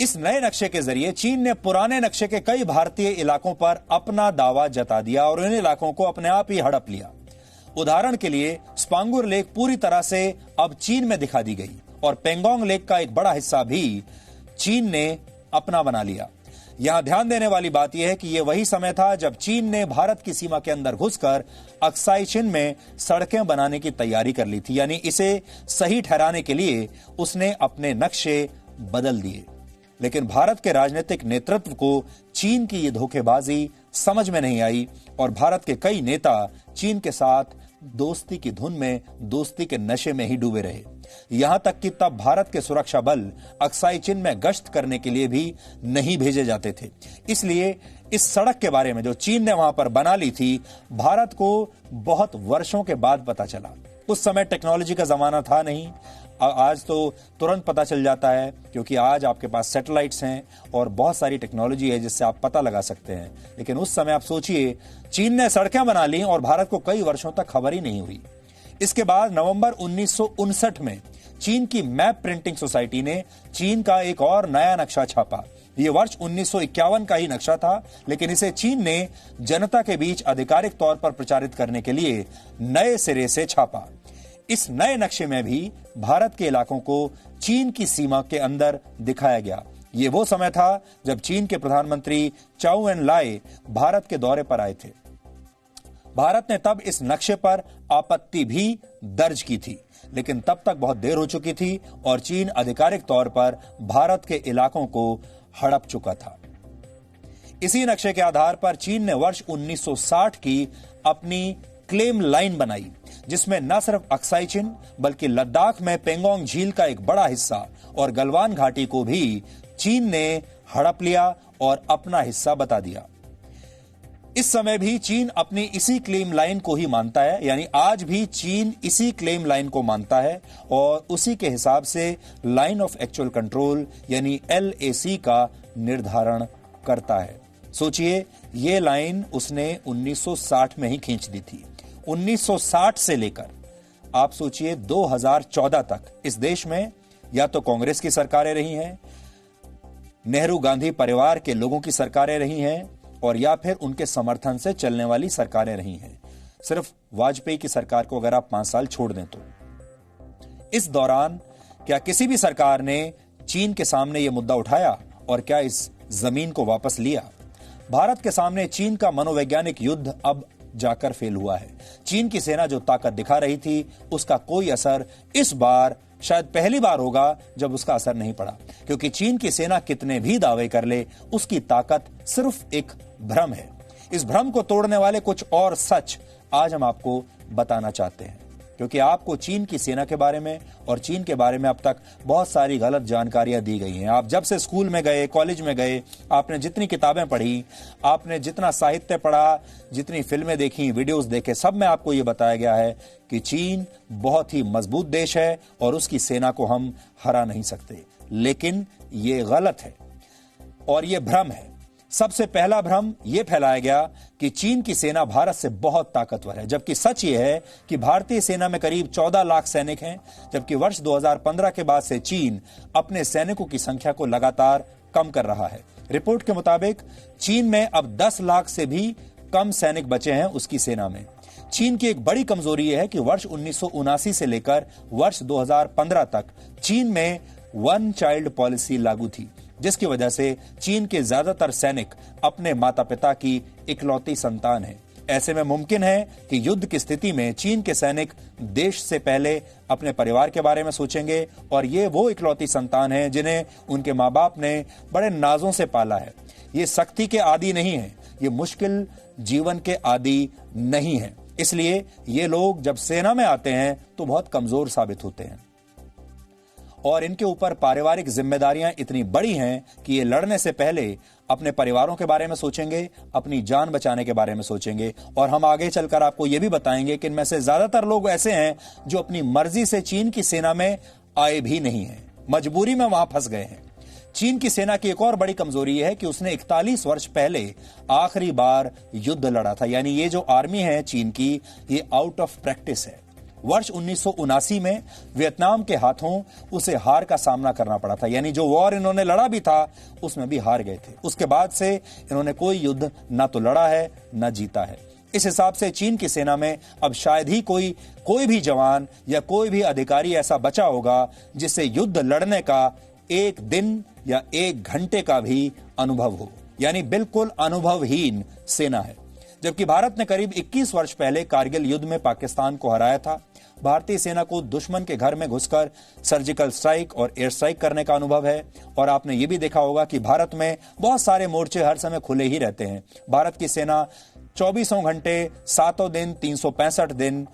इस नए नक्शे के जरिए चीन ने पुराने नक्शे के कई भारतीय इलाकों पर अपना दावा जता दिया और इन इलाकों को अपने आप ही हड़प लिया। उदाहरण के लिए स्पांगुर लेक पूरी तरह से अब चीन में दिखा दी गई और पेंगोंग लेक का एक बड़ा हिस्सा भी चीन ने अपना बना लिया। यहां ध्यान देने वाली बात यह है कि यह वही समय था जब चीन ने भारत की सीमा के अंदर घुसकर अक्साई चिन में सड़कें बनाने की तैयारी कर ली थी, यानी इसे सही ठहराने के लिए उसने अपने नक्शे बदल दिए। लेकिन भारत के राजनीतिक नेतृत्व को चीन की ये धोखेबाजी समझ में नहीं आई और भारत के कई नेता चीन के साथ दोस्ती की धुन में, दोस्ती के नशे में ही डूबे रहे। यहां तक कि तब भारत के सुरक्षा बल अक्साई चिन में गश्त करने के लिए भी नहीं भेजे जाते थे। इसलिए इस सड़क के बारे में जो चीन ने वहां पर बना ली थी, भारत को बहुत वर्षों के बाद पता चला। उस समय टेक्नोलॉजी का जमाना था नहीं। आज तो तुरंत पता चल जाता है, क्योंकि आज आपके पास सैटेलाइट्स हैं और बहुत सारी टेक्नोलॉजी है जिससे आप पता लगा सकते हैं। लेकिन उस समय आप सोचिए, चीन ने सड़कें बना ली और भारत को कई वर्षों तक खबर ही नहीं हुई। इसके बाद नवंबर 1959 में चीन की मैप प्रिंटिंग सोसाइटी ने चीन का एक और नया नक्शा छापा। यह वर्ष 1951 का ही नक्शा था, लेकिन इसे चीन ने जनता के बीच आधिकारिक तौर पर प्रचारित करने के लिए नए सिरे से छापा। इस नए नक्शे में भी भारत के इलाकों को चीन की सीमा के अंदर दिखाया गया। यह वो समय था जब चीन के प्रधानमंत्री चाउ एन लाई भारत के दौरे पर आए थे। भारत ने तब इस नक्शे पर आपत्ति भी दर्ज की थी, लेकिन तब तक बहुत देर हो चुकी थी और चीन आधिकारिक तौर पर भारत के इलाकों को हड़प चुका था। इसी नक्शे के आधार पर चीन ने वर्ष 1960 की अपनी क्लेम लाइन बनाई, जिसमें न सिर्फ अक्साई चिन बल्कि लद्दाख में पेंगोंग झील का एक बड़ा हिस्सा और गलवान घाटी को भी चीन ने हड़प लिया और अपना हिस्सा बता दिया। इस समय भी चीन अपनी इसी क्लेम लाइन को ही मानता है, यानी आज भी चीन इसी क्लेम लाइन को मानता है और उसी के हिसाब से लाइन ऑफ एक्चुअल कंट्रोल यानी LAC का निर्धारण करता है। सोचिए, ये लाइन उसने 1960 में ही खींच दी थी। 1960 से लेकर आप सोचिए 2014 तक इस देश में या तो कांग्रेस की सरकारें रही हैं, नेहरू गांधी परिवार के लोगों की सरकारें रही हैं और या फिर उनके समर्थन से चलने वाली सरकारें रही हैं। सिर्फ वाजपेयी की सरकार को अगर आप 5 साल छोड़ दें तो इस दौरान क्या किसी भी सरकार ने चीन के सामने यह मुद्दा उठाया और क्या इस जमीन को वापस लिया? भारत के सामने चीन का मनोवैज्ञानिक युद्ध अब जाकर फेल हुआ है। चीन की सेना जो ताकत दिखा रही थी उसका कोई असर इस बार शायद पहली बार होगा जब उसका असर नहीं पड़ा, क्योंकि चीन की सेना कितने भी दावे कर ले उसकी ताकत सिर्फ एक भ्रम है। इस भ्रम को तोड़ने वाले कुछ और सच आज हम आपको बताना चाहते हैं, क्योंकि आपको चीन की सेना के बारे में और चीन के बारे में अब तक बहुत सारी गलत जानकारियां दी गई हैं। आप जब से स्कूल में गए, कॉलेज में गए, आपने जितनी किताबें पढ़ी, आपने जितना साहित्य पढ़ा, जितनी फिल्में देखी, वीडियोस देखे, सब में आपको यह बताया गया है कि चीन बहुत ही मजबूत देश है और उसकी सेना को हम हरा नहीं सकते। लेकिन ये गलत है और ये भ्रम है। सबसे पहला भ्रम यह फैलाया गया कि चीन की सेना भारत से बहुत ताकतवर है, जबकि सच यह है कि भारतीय सेना में करीब 14 लाख सैनिक हैं, जबकि वर्ष 2015 के बाद से चीन अपने सैनिकों की संख्या को लगातार कम कर रहा है। रिपोर्ट के मुताबिक चीन में अब 10 लाख से भी कम सैनिक बचे हैं उसकी सेना में। चीन की एक बड़ी कमजोरी यह है कि वर्ष 1979 से लेकर वर्ष 2015 तक चीन में वन चाइल्ड पॉलिसी लागू थी, जिसकी वजह से चीन के ज्यादातर सैनिक अपने माता पिता की इकलौती संतान हैं। ऐसे में मुमकिन है कि युद्ध की स्थिति में चीन के सैनिक देश से पहले अपने परिवार के बारे में सोचेंगे, और ये वो इकलौती संतान हैं जिन्हें उनके माँ बाप ने बड़े नाजों से पाला है। ये सख्ती के आदी नहीं है, ये मुश्किल जीवन के आदी नहीं है। इसलिए ये लोग जब सेना में आते हैं तो बहुत कमजोर साबित होते हैं और इनके ऊपर पारिवारिक जिम्मेदारियां इतनी बड़ी हैं कि ये लड़ने से पहले अपने परिवारों के बारे में सोचेंगे, अपनी जान बचाने के बारे में सोचेंगे। और हम आगे चलकर आपको यह भी बताएंगे कि इनमें से ज्यादातर लोग ऐसे हैं जो अपनी मर्जी से चीन की सेना में आए भी नहीं हैं, मजबूरी में वहां फंस गए हैं। चीन की सेना की एक और बड़ी कमजोरी है कि उसने 41 वर्ष पहले आखिरी बार युद्ध लड़ा था, यानी ये जो आर्मी है चीन की, ये आउट ऑफ प्रैक्टिस है। वर्ष 1979 में वियतनाम के हाथों उसे हार का सामना करना पड़ा था, यानी जो वॉर इन्होंने लड़ा भी था उसमें भी हार गए थे। उसके बाद से इन्होंने कोई युद्ध ना तो लड़ा है ना जीता है। इस हिसाब से चीन की सेना में अब शायद ही कोई भी जवान या कोई भी अधिकारी ऐसा बचा होगा जिससे युद्ध लड़ने का एक दिन या एक घंटे का भी अनुभव हो, यानी बिल्कुल अनुभवहीन सेना है। जबकि भारत ने करीब 21 वर्ष पहले कारगिल युद्ध में पाकिस्तान को हराया था। भारतीय सेना को दुश्मन के घर में घुसकर सर्जिकल स्ट्राइक और एयर स्ट्राइक करने का अनुभव है। और आपने ये भी देखा होगा कि भारत में बहुत सारे मोर्चे हर समय खुले ही रहते हैं। भारत की सेना 24 घंटे 7 दिन 365 दिन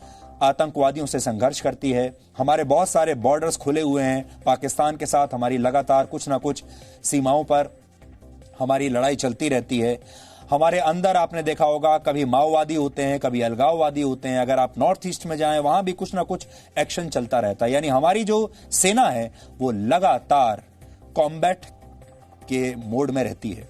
आतंकवादियों से संघर्ष करती है। हमारे बहुत सारे बॉर्डर्स खुले हुए हैं पाकिस्तान के साथ, हमारी लगातार कुछ ना कुछ सीमाओं पर हमारी लड़ाई चलती रहती है। हमारे अंदर आपने देखा होगा कभी माओवादी होते हैं, कभी अलगाववादी होते हैं। अगर आप नॉर्थ ईस्ट में जाएं वहां भी कुछ ना कुछ एक्शन चलता रहता है। यानी हमारी जो सेना है वो लगातार कॉम्बैट के मोड में रहती है।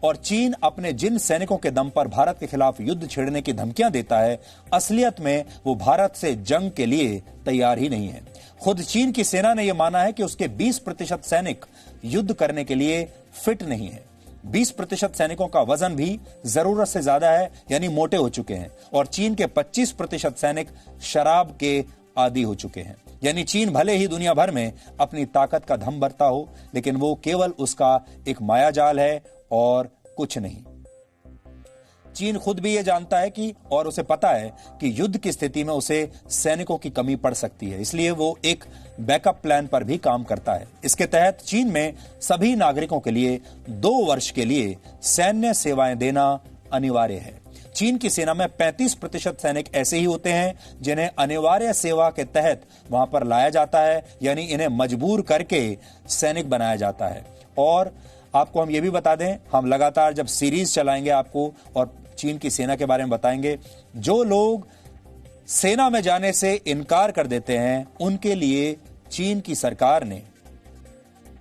और चीन अपने जिन सैनिकों के दम पर भारत के खिलाफ युद्ध छेड़ने की धमकियां देता है, असलियत में वो भारत से जंग के लिए तैयार ही नहीं है। खुद चीन की सेना ने यह माना है कि उसके 20% सैनिक युद्ध करने के लिए फिट नहीं है। 20% सैनिकों का वजन भी जरूरत से ज्यादा है, यानी मोटे हो चुके हैं। और चीन के 25% सैनिक शराब के आदी हो चुके हैं। यानी चीन भले ही दुनिया भर में अपनी ताकत का धम भरता हो, लेकिन वो केवल उसका एक मायाजाल है और कुछ नहीं। चीन खुद भी यह जानता है कि और उसे पता है कि युद्ध की स्थिति में उसे सैनिकों की कमी पड़ सकती है, इसलिए वो एक बैकअप प्लान पर भी काम करता है। इसके तहत चीन में सभी नागरिकों के लिए 2 वर्ष के लिए सैन्य सेवाएं देना अनिवार्य है। चीन की सेना में 35% सैनिक ऐसे ही होते हैं जिन्हें अनिवार्य सेवा के तहत वहां पर लाया जाता है, यानी इन्हें मजबूर करके सैनिक बनाया जाता है। और आपको हम ये भी बता दें, हम लगातार जब सीरीज चलाएंगे आपको और चीन की सेना के बारे में बताएंगे, जो लोग सेना में जाने से इनकार कर देते हैं उनके लिए चीन की सरकार ने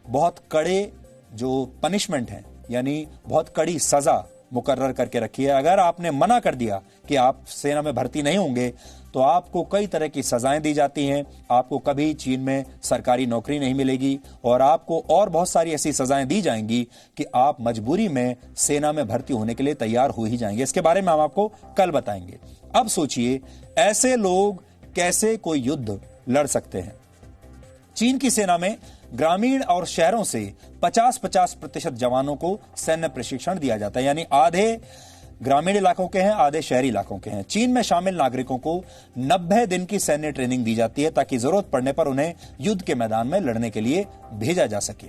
बहुत कड़े जो पनिशमेंट है, यानी बहुत कड़ी सजा मुकर्रर करके रखी है। अगर आपने मना कर दिया कि आप सेना में भर्ती नहीं होंगे तो आपको कई तरह की सजाएं दी जाती हैं। आपको कभी चीन में सरकारी नौकरी नहीं मिलेगी और आपको और बहुत सारी ऐसी सजाएं दी जाएंगी कि आप मजबूरी में सेना में भर्ती होने के लिए तैयार हो ही जाएंगे। इसके बारे में हम आपको कल बताएंगे। अब सोचिए, ऐसे लोग कैसे कोई युद्ध लड़ सकते हैं? चीन की सेना में ग्रामीण और शहरों से 50-50% जवानों को सैन्य प्रशिक्षण दिया जाता है, यानी आधे ग्रामीण इलाकों के हैं, आधे शहरी इलाकों के हैं। चीन में शामिल नागरिकों को 90 दिन की सैन्य ट्रेनिंग दी जाती है ताकि जरूरत पड़ने पर उन्हें युद्ध के मैदान में लड़ने के लिए भेजा जा सके।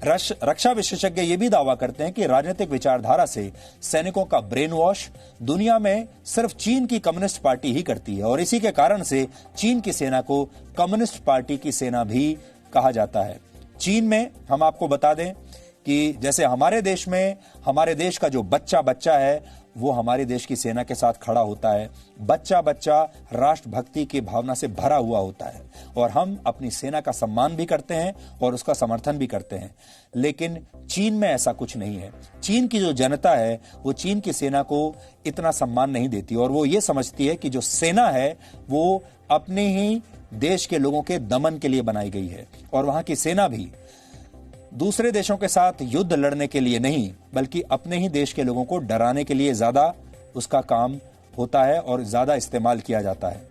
रक्षा विशेषज्ञ ये भी दावा करते हैं कि राजनीतिक विचारधारा से सैनिकों का ब्रेन वॉश दुनिया में सिर्फ चीन की कम्युनिस्ट पार्टी ही करती है और इसी के कारण से चीन की सेना को कम्युनिस्ट पार्टी की सेना भी कहा जाता है। चीन में हम आपको बता दें कि जैसे हमारे देश में हमारे देश का जो बच्चा है वो हमारे देश की सेना के साथ खड़ा होता है। बच्चा राष्ट्रभक्ति की भावना से भरा हुआ होता है और हम अपनी सेना का सम्मान भी करते हैं और उसका समर्थन भी करते हैं। लेकिन चीन में ऐसा कुछ नहीं है। चीन की जो जनता है वो चीन की सेना को इतना सम्मान नहीं देती और वो ये समझती है कि जो सेना है वो अपने ही देश के लोगों के दमन के लिए बनाई गई है और वहां की सेना भी दूसरे देशों के साथ युद्ध लड़ने के लिए नहीं बल्कि अपने ही देश के लोगों को डराने के लिए ज्यादा उसका काम होता है और ज्यादा इस्तेमाल किया जाता है।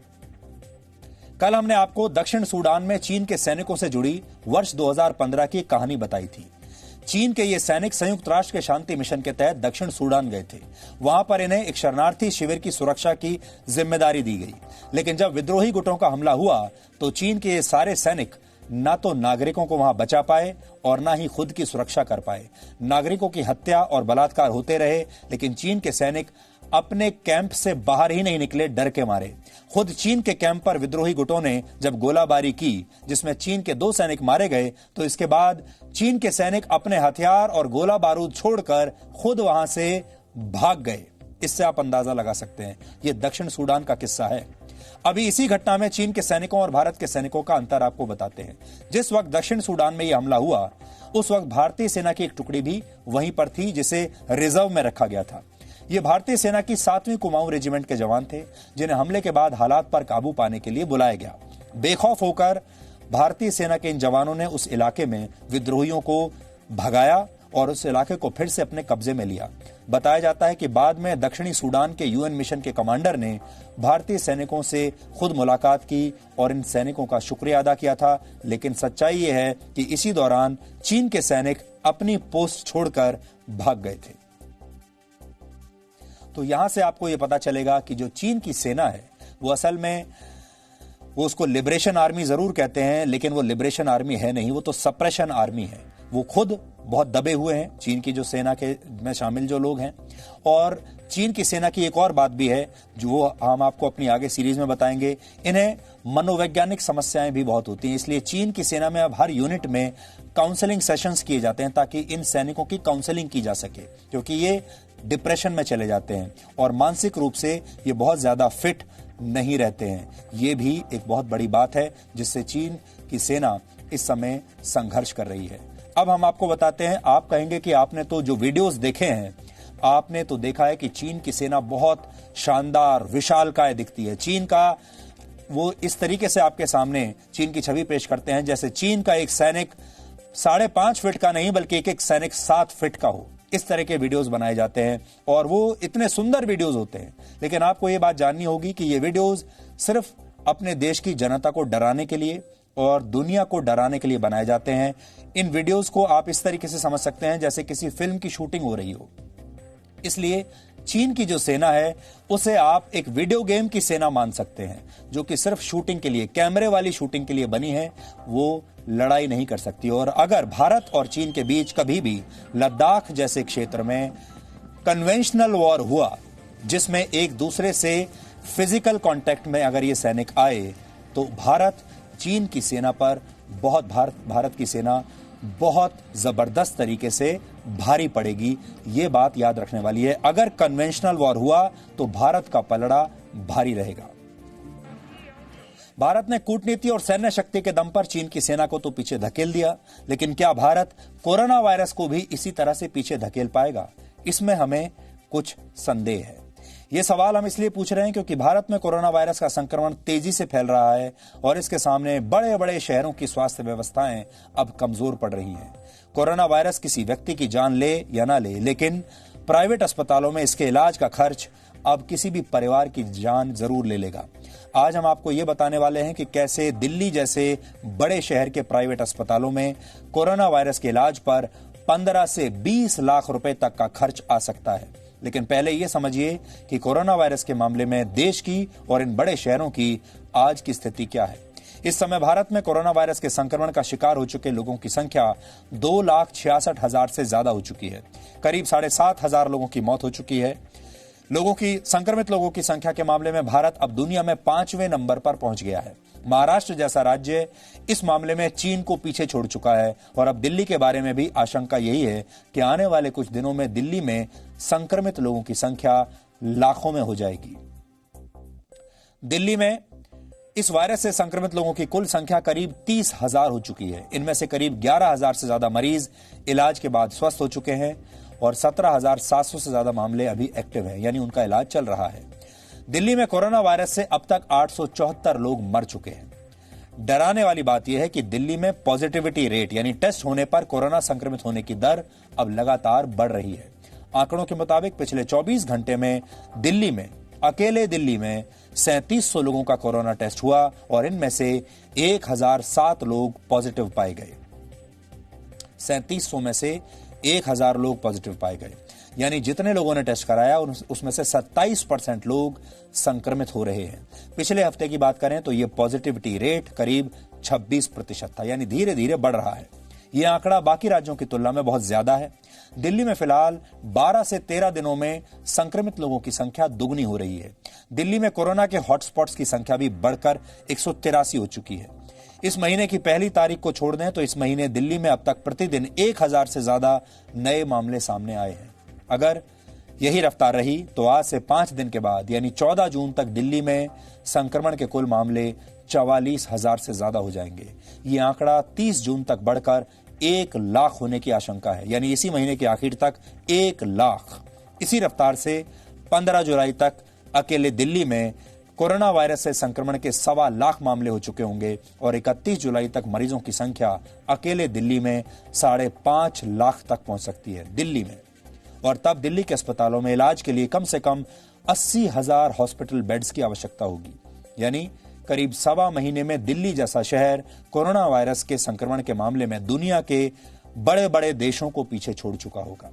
कल हमने आपको दक्षिण सूडान में चीन के सैनिकों से जुड़ी वर्ष 2015 की कहानी बताई थी। चीन के ये सैनिक संयुक्त राष्ट्र के शांति मिशन के तहत दक्षिण सूडान गए थे। वहां पर इन्हें एक शरणार्थी शिविर की सुरक्षा की जिम्मेदारी दी गई, लेकिन जब विद्रोही गुटों का हमला हुआ तो चीन के ये सारे सैनिक ना तो नागरिकों को वहां बचा पाए और ना ही खुद की सुरक्षा कर पाए। नागरिकों की हत्या और बलात्कार होते रहे, लेकिन चीन के सैनिक अपने कैंप से बाहर ही नहीं निकले डर के मारे। खुद चीन के कैंप पर विद्रोही गुटों ने जब गोलाबारी की जिसमें चीन के 2 सैनिक मारे गए तो इसके बाद चीन के सैनिक अपने हथियार और गोला बारूद छोड़कर खुद वहां से भाग गए। इससे आप अंदाजा लगा सकते हैं यह दक्षिण सूडान का किस्सा है। अभी इसी घटना में चीन के सैनिकों और भारत के सैनिकों का अंतर आपको बताते हैं। जिस वक्त दक्षिण सूडान में यह हमला हुआ उस वक्त भारतीय सेना की एक टुकड़ी भी वहीं पर थी जिसे रिजर्व में रखा गया था। ये भारतीय सेना की 7वीं कुमाऊं रेजिमेंट के जवान थे जिन्हें हमले के बाद हालात पर काबू पाने के लिए बुलाया गया। बेखौफ होकर भारतीय सेना के इन जवानों ने उस इलाके में विद्रोहियों को भगाया और उस इलाके को फिर से अपने कब्जे में लिया। बताया जाता है कि बाद में दक्षिणी सूडान के यूएन मिशन के कमांडर ने भारतीय सैनिकों से खुद मुलाकात की और इन सैनिकों का शुक्रिया अदा किया था, लेकिन सच्चाई यह है कि इसी दौरान चीन के सैनिक अपनी पोस्ट छोड़कर भाग गए थे। तो यहां से आपको यह पता चलेगा कि जो चीन की सेना है वो असल में वो उसको लिबरेशन आर्मी जरूर कहते हैं, लेकिन वो लिबरेशन आर्मी है नहीं, वो तो सप्रेशन आर्मी है। वो खुद बहुत दबे हुए हैं चीन की जो सेना के में शामिल जो लोग हैं। और चीन की सेना की एक और बात भी है जो हम आपको अपनी आगे सीरीज में बताएंगे, इन्हें मनोवैज्ञानिक समस्याएं भी बहुत होती हैं। इसलिए चीन की सेना में अब हर यूनिट में काउंसलिंग सेशंस किए जाते हैं ताकि इन सैनिकों की काउंसलिंग की जा सके, क्योंकि ये डिप्रेशन में चले जाते हैं और मानसिक रूप से ये बहुत ज्यादा फिट नहीं रहते हैं। ये भी एक बहुत बड़ी बात है जिससे चीन की सेना इस समय संघर्ष कर रही है। अब हम आपको बताते हैं, आप कहेंगे कि आपने तो जो वीडियोस देखे हैं आपने तो देखा है कि चीन की सेना बहुत शानदार विशालकाय दिखती है। चीन का वो इस तरीके से आपके सामने चीन की छवि पेश करते हैं जैसे चीन का एक सैनिक 5.5 फीट का नहीं बल्कि एक सैनिक 7 फीट का हो। इस तरह के वीडियोस बनाए जाते हैं और वो इतने सुंदर वीडियोस होते हैं। लेकिन आपको ये बात जाननी होगी कि ये वीडियोस सिर्फ अपने देश की जनता को डराने के लिए और दुनिया को डराने के लिए बनाए जाते हैं। इन वीडियोस को आप इस तरीके से समझ सकते हैं जैसे किसी फिल्म की शूटिंग हो रही हो। इसलिए चीन की जो सेना है उसे आप एक वीडियो गेम की सेना मान सकते हैं जो कि सिर्फ शूटिंग के लिए, कैमरे वाली शूटिंग के लिए बनी है। वो लड़ाई नहीं कर सकती। और अगर भारत और चीन के बीच कभी भी लद्दाख जैसे क्षेत्र में कन्वेंशनल वॉर हुआ जिसमें एक दूसरे से फिजिकल कांटेक्ट में अगर ये सैनिक आए तो भारत चीन की सेना पर भारत की सेना बहुत जबरदस्त तरीके से भारी पड़ेगी। ये बात याद रखने वाली है। अगर कन्वेंशनल वॉर हुआ तो भारत का पलड़ा भारी रहेगा। भारत ने कूटनीति और सैन्य शक्ति के दम पर चीन की सेना को तो पीछे धकेल दिया, लेकिन क्या भारत कोरोना वायरस को भी इसी तरह से पीछे धकेल पाएगा? इसमें हमें कुछ संदेह है। यह सवाल हम इसलिए पूछ रहे हैं क्योंकि भारत में कोरोना वायरस का संक्रमण तेजी से फैल रहा है और इसके सामने बड़े बड़े शहरों की स्वास्थ्य व्यवस्थाएं अब कमजोर पड़ रही हैं। कोरोना वायरस किसी व्यक्ति की जान ले या ना ले, लेकिन प्राइवेट अस्पतालों में इसके इलाज का खर्च अब किसी भी परिवार की जान जरूर ले लेगा। आज हम आपको ये बताने वाले हैं कि कैसे दिल्ली जैसे बड़े शहर के प्राइवेट अस्पतालों में कोरोना वायरस के इलाज पर 15 से 20 लाख रुपए तक का खर्च आ सकता है। लेकिन पहले यह समझिए कि कोरोना वायरस के मामले में देश की और इन बड़े शहरों की आज की स्थिति क्या है। इस समय भारत में कोरोना वायरस के संक्रमण का शिकार हो चुके लोगों की संख्या 2,66,000 से ज्यादा हो चुकी है। करीब 7,500 लोगों की मौत हो चुकी है। संक्रमित लोगों की संख्या के मामले में भारत अब दुनिया में 5वें नंबर पर पहुंच गया है। महाराष्ट्र जैसा राज्य इस मामले में चीन को पीछे छोड़ चुका है और अब दिल्ली के बारे में भी आशंका यही है कि आने वाले कुछ दिनों में दिल्ली में संक्रमित लोगों की संख्या लाखों में हो जाएगी। दिल्ली में इस वायरस से संक्रमित लोगों की कुल संख्या करीब 30,000 हो चुकी है। इनमें से करीब 11,000 से ज्यादा मरीज इलाज के बाद स्वस्थ हो चुके हैं और 17,700 से ज्यादा मामले अभी एक्टिव हैं, यानी उनका इलाज चल रहा है। दिल्ली में कोरोना वायरस से अब तक 874 लोग मर चुके हैं। डराने वाली बात यह है कि दिल्ली में पॉजिटिविटी रेट यानी टेस्ट होने पर कोरोना संक्रमित होने की दर अब लगातार बढ़ रही है। आंकड़ों के मुताबिक पिछले 24 घंटे में अकेले दिल्ली में 3700 लोगों का कोरोना टेस्ट हुआ और इनमें से 1007 लोग पॉजिटिव पाए गए। 3700 में से 1000 लोग पॉजिटिव पाए गए, यानी जितने लोगों ने टेस्ट कराया उसमें से 27% लोग संक्रमित हो रहे हैं। पिछले हफ्ते की बात करें तो यह पॉजिटिविटी रेट करीब 26% था, यानी धीरे धीरे बढ़ रहा है। यह आंकड़ा बाकी राज्यों की तुलना में बहुत ज्यादा है। दिल्ली में फिलहाल 12 से 13 दिनों में संक्रमित लोगों की संख्या दुगनी हो रही है। दिल्ली में कोरोना के हॉटस्पॉट्स की संख्या भी बढ़कर 183 हो चुकी है। इस महीने की पहली तारीख को छोड़ दें तो इस महीने दिल्ली में अब तक प्रतिदिन 1000 से ज्यादा नए मामले सामने आए हैं। अगर यही रफ्तार रही तो आज से 5 दिन के बाद यानी 14 जून तक दिल्ली में संक्रमण के कुल मामले 44,000 से ज्यादा हो जाएंगे। ये आंकड़ा 30 जून तक बढ़कर 1 लाख होने की आशंका है, यानी इसी महीने के आखिर तक 1 लाख। इसी रफ्तार से 15 जुलाई तक अकेले दिल्ली में कोरोना वायरस से संक्रमण के 1.25 लाख मामले हो चुके होंगे और 31 जुलाई तक मरीजों की संख्या अकेले दिल्ली में 5.5 लाख तक पहुंच सकती है दिल्ली में। और तब दिल्ली के अस्पतालों में इलाज के लिए कम से कम 80,000 हॉस्पिटल बेड्स की आवश्यकता होगी, यानी करीब 1.25 महीने में दिल्ली जैसा शहर कोरोना वायरस के संक्रमण के मामले में दुनिया के बड़े बड़े देशों को पीछे छोड़ चुका होगा।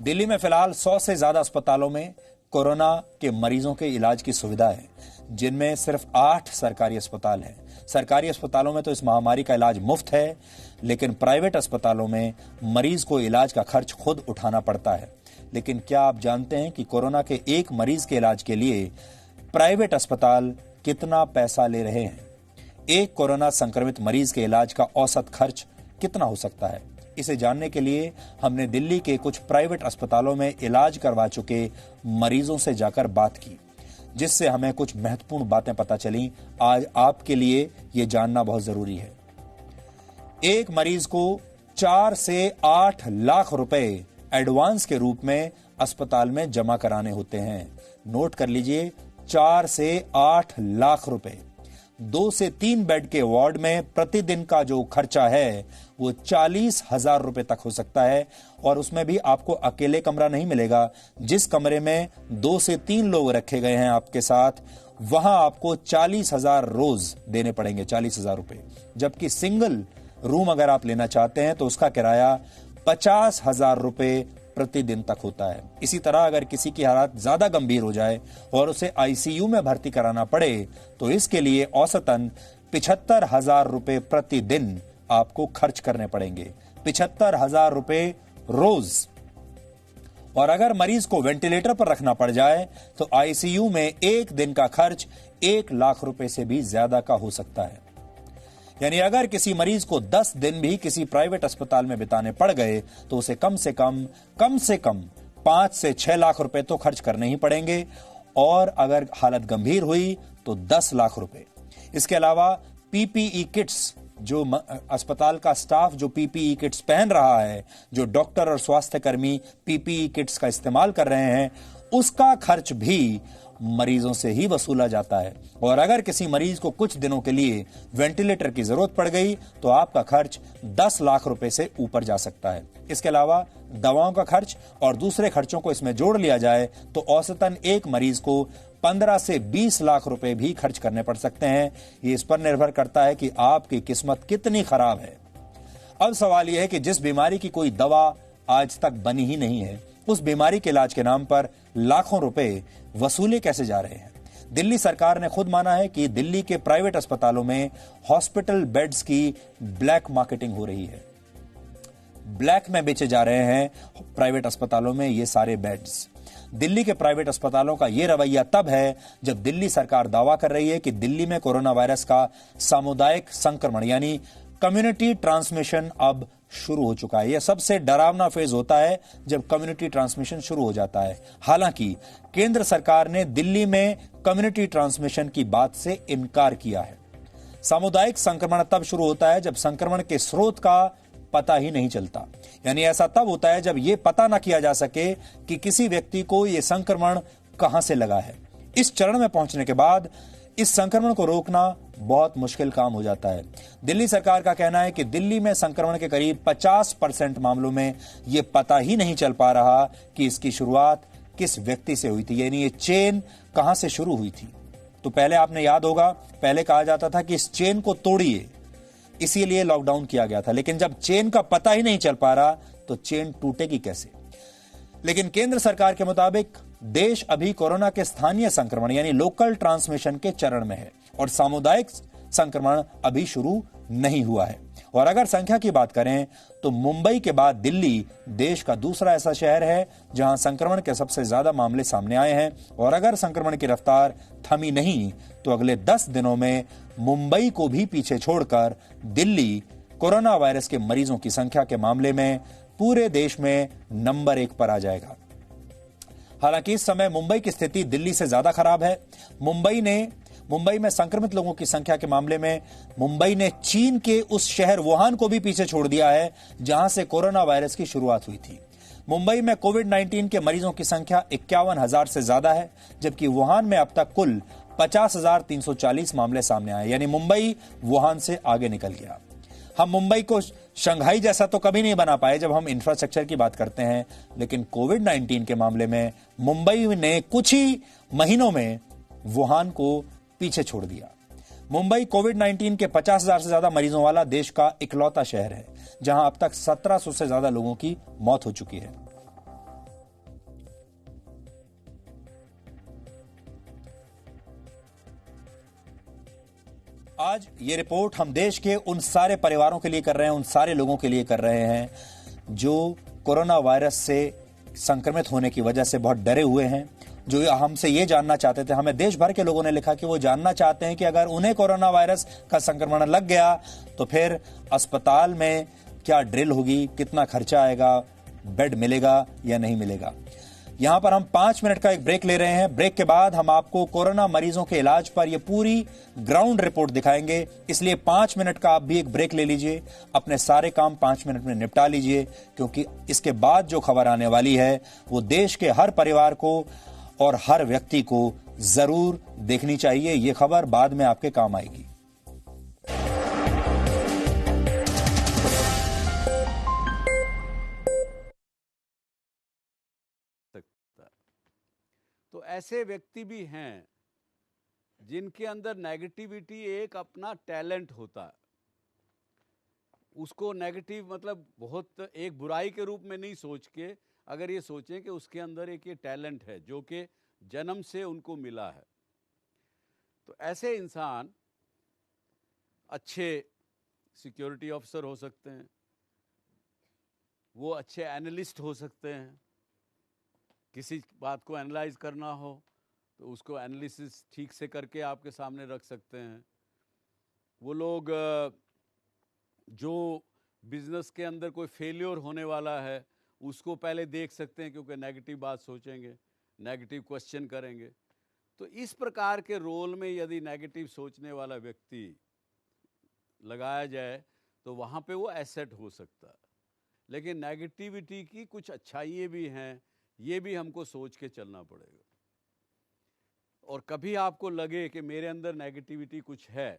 दिल्ली में फिलहाल 100 से ज्यादा अस्पतालों में कोरोना के मरीजों के इलाज की सुविधा है, जिनमें सिर्फ 8 सरकारी अस्पताल हैं। सरकारी अस्पतालों में तो इस महामारी का इलाज मुफ्त है, लेकिन प्राइवेट अस्पतालों में मरीज को इलाज का खर्च खुद उठाना पड़ता है। लेकिन क्या आप जानते हैं कि कोरोना के एक मरीज के इलाज के लिए प्राइवेट अस्पताल कितना पैसा ले रहे हैं? एक कोरोना संक्रमित मरीज के इलाज का औसत खर्च कितना हो सकता है? इसे जानने के लिए हमने दिल्ली के कुछ प्राइवेट अस्पतालों में इलाज करवा चुके मरीजों से जाकर बात की, जिससे हमें कुछ महत्वपूर्ण बातें पता चली। आज आपके लिए यह जानना बहुत जरूरी है। एक मरीज को 4 से 8 लाख रुपए एडवांस के रूप में अस्पताल में जमा कराने होते हैं। नोट कर लीजिए, 4 से 8 लाख रुपए। 2 से 3 बेड के वार्ड में प्रतिदिन का जो खर्चा है वो 40,000 रुपए तक हो सकता है, और उसमें भी आपको अकेले कमरा नहीं मिलेगा। जिस कमरे में 2 से 3 लोग रखे गए हैं आपके साथ, वहां आपको 40,000 रोज देने पड़ेंगे, 40,000 रुपए। जबकि सिंगल रूम अगर आप लेना चाहते हैं तो उसका किराया 50,000 रुपए प्रतिदिन तक होता है। इसी तरह अगर किसी की हालत ज्यादा गंभीर हो जाए और उसे आईसीयू में भर्ती कराना पड़े तो इसके लिए औसतन 75,000 रुपए प्रतिदिन आपको खर्च करने पड़ेंगे, 75,000 रुपए रोज। और अगर मरीज को वेंटिलेटर पर रखना पड़ जाए तो आईसीयू में एक दिन का खर्च 1 लाख रुपए से भी ज्यादा का हो सकता है। यानी अगर किसी मरीज को 10 दिन भी किसी प्राइवेट अस्पताल में बिताने पड़ गए तो उसे कम से कम 5 से 6 लाख रुपए तो खर्च करने ही पड़ेंगे, और अगर हालत गंभीर हुई तो 10 लाख रुपए। इसके अलावा पीपीई किट्स, जो अस्पताल का स्टाफ जो पीपीई किट्स पहन रहा है, जो डॉक्टर और स्वास्थ्य कर्मी पीपीई किट्स का इस्तेमाल कर रहे हैं, उसका खर्च भी मरीजों से ही वसूला जाता है। और अगर किसी मरीज को कुछ दिनों के लिए वेंटिलेटर की जरूरत पड़ गई तो आपका खर्च 10 लाख रुपए से ऊपर जा सकता है। इसके अलावा दवाओं का खर्च और दूसरे खर्चों को इसमें जोड़ लिया जाए तो औसतन एक मरीज को 15 से 20 लाख रुपए भी खर्च करने पड़ सकते हैं। ये इस पर निर्भर करता है कि आपकी किस्मत कितनी खराब है। अब सवाल यह है कि जिस बीमारी की कोई दवा आज तक बनी ही नहीं है, उस बीमारी के इलाज के नाम पर लाखों रुपए वसूले कैसे जा रहे हैं। दिल्ली सरकार ने खुद माना है कि दिल्ली के प्राइवेट अस्पतालों में हॉस्पिटल बेड्स की ब्लैक मार्केटिंग हो रही है। ब्लैक में बेचे जा रहे हैं प्राइवेट अस्पतालों में ये सारे बेड्स। दिल्ली के प्राइवेट अस्पतालों का यह रवैया तब है जब दिल्ली सरकार दावा कर रही है कि दिल्ली में कोरोना वायरस का सामुदायिक संक्रमण यानी कम्युनिटी ट्रांसमिशन अब शुरू हो चुका है। यह सबसे डरावना फेज होता है जब कम्युनिटी ट्रांसमिशन शुरू हो जाता है। हालांकि केंद्र सरकार ने दिल्ली में कम्युनिटी ट्रांसमिशन की बात से इनकार किया है। सामुदायिक संक्रमण तब शुरू होता है जब संक्रमण के स्रोत का पता ही नहीं चलता, यानी ऐसा तब होता है जब यह पता ना किया जा सके कि किसी व्यक्ति को यह संक्रमण कहां से लगा है। इस चरण में पहुंचने के बाद इस संक्रमण को रोकना बहुत मुश्किल काम हो जाता है। दिल्ली सरकार का कहना है कि दिल्ली में संक्रमण के करीब 50% मामलों में यह पता ही नहीं चल पा रहा कि इसकी शुरुआत किस व्यक्ति से हुई थी, यानी ये चेन कहां से शुरू हुई थी। तो पहले आपने याद होगा, पहले कहा जाता था कि इस चेन को तोड़िए, इसीलिए लॉकडाउन किया गया था। लेकिन जब चेन का पता ही नहीं चल पा रहा तो चेन टूटेगी कैसे। लेकिन केंद्र सरकार के मुताबिक देश अभी कोरोना के स्थानीय संक्रमण यानी लोकल ट्रांसमिशन के चरण में है और सामुदायिक संक्रमण अभी शुरू नहीं हुआ है। और अगर संख्या की बात करें तो मुंबई के बाद दिल्ली देश का दूसरा ऐसा शहर है जहां संक्रमण के सबसे ज्यादा मामले सामने आए हैं। और अगर संक्रमण की रफ्तार थमी नहीं तो अगले 10 दिनों में मुंबई को भी पीछे छोड़कर दिल्ली कोरोना वायरस के मरीजों की संख्या के मामले में पूरे देश में नंबर 1 पर आ जाएगा। हालांकि इस समय मुंबई की स्थिति दिल्ली से ज्यादा खराब है। मुंबई में संक्रमित लोगों की संख्या के मामले में मुंबई ने चीन के उस शहर वुहान को भी पीछे छोड़ दिया है जहां से कोरोना वायरस की शुरुआत हुई थी। मुंबई में कोविड-19 के मरीजों की संख्या 51,000 से ज्यादा है, जबकि वुहान में अब तक कुल 50,340 मामले सामने आए, यानी मुंबई वुहान से आगे निकल गया। हम मुंबई को शंघाई जैसा तो कभी नहीं बना पाए जब हम इंफ्रास्ट्रक्चर की बात करते हैं, लेकिन कोविड-19 के मामले में मुंबई ने कुछ ही महीनों में वुहान को पीछे छोड़ दिया। मुंबई कोविड-19 के 50,000 से ज्यादा मरीजों वाला देश का इकलौता शहर है जहां अब तक 1700 से ज्यादा लोगों की मौत हो चुकी है। आज ये रिपोर्ट हम देश के उन सारे परिवारों के लिए कर रहे हैं, उन सारे लोगों के लिए कर रहे हैं जो कोरोना वायरस से संक्रमित होने की वजह से बहुत डरे हुए हैं, जो हमसे ये जानना चाहते थे। हमें देश भर के लोगों ने लिखा कि वो जानना चाहते हैं कि अगर उन्हें कोरोना वायरस का संक्रमण लग गया तो फिर अस्पताल में क्या ड्रिल होगी, कितना खर्चा आएगा, बेड मिलेगा या नहीं मिलेगा। यहां पर हम 5 मिनट का एक ब्रेक ले रहे हैं। ब्रेक के बाद हम आपको कोरोना मरीजों के इलाज पर यह पूरी ग्राउंड रिपोर्ट दिखाएंगे, इसलिए 5 मिनट का आप भी एक ब्रेक ले लीजिए, अपने सारे काम 5 मिनट में निपटा लीजिए, क्योंकि इसके बाद जो खबर आने वाली है वो देश के हर परिवार को और हर व्यक्ति को जरूर देखनी चाहिए। यह खबर बाद में आपके काम आएगी।
तो ऐसे व्यक्ति भी हैं जिनके अंदर नेगेटिविटी एक अपना टैलेंट होता है। उसको नेगेटिव मतलब बहुत एक बुराई के रूप में नहीं सोच के, अगर ये सोचें कि उसके अंदर एक ये टैलेंट है जो कि जन्म से उनको मिला है, तो ऐसे इंसान अच्छे सिक्योरिटी ऑफिसर हो सकते हैं, वो अच्छे एनालिस्ट हो सकते हैं। किसी बात को एनालाइज करना हो तो उसको एनालिसिस ठीक से करके आपके सामने रख सकते हैं। वो लोग जो बिजनेस के अंदर कोई फेलियर होने वाला है उसको पहले देख सकते हैं, क्योंकि नेगेटिव बात सोचेंगे, नेगेटिव क्वेश्चन करेंगे। तो इस प्रकार के रोल में यदि नेगेटिव सोचने वाला व्यक्ति लगाया जाए तो वहाँ पे वो एसेट हो सकता है। लेकिन नेगेटिविटी की कुछ अच्छाइयाँ भी हैं, ये भी हमको सोच के चलना पड़ेगा। और कभी आपको लगे कि मेरे अंदर नेगेटिविटी कुछ है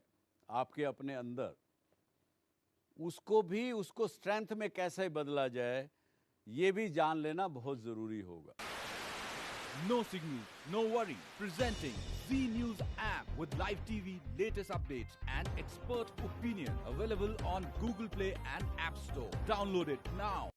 आपके अपने अंदर, उसको स्ट्रेंथ में कैसे बदला जाए, ये भी जान लेना बहुत जरूरी होगा।
No signal, no worry. Presenting Z News app with live TV, latest updates and expert opinion. Available on Google Play and App Store. Download it now.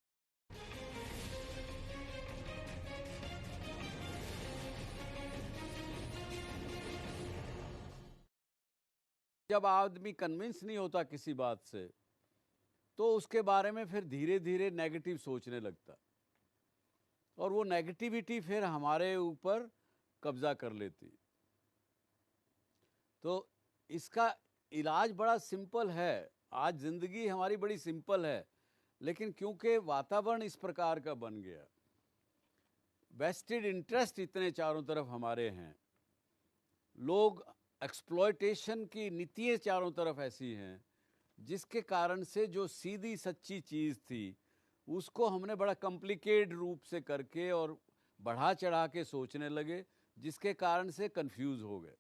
जब आदमी कन्विंस नहीं होता किसी बात से, तो उसके बारे में फिर धीरे धीरे नेगेटिव सोचने लगता, और वो नेगेटिविटी फिर हमारे ऊपर कब्जा कर लेती। तो इसका इलाज बड़ा सिंपल है। आज जिंदगी हमारी बड़ी सिंपल है, लेकिन क्योंकि वातावरण इस प्रकार का बन गया, वेस्टेड इंटरेस्ट इतने चारों तरफ हमारे हैं, लोग एक्सप्लॉयटेशन की नीतियाँ चारों तरफ ऐसी हैं, जिसके कारण से जो सीधी सच्ची चीज़ थी उसको हमने बड़ा कॉम्प्लिकेटेड रूप से करके और बढ़ा चढ़ा के सोचने लगे, जिसके कारण से कंफ्यूज हो गए।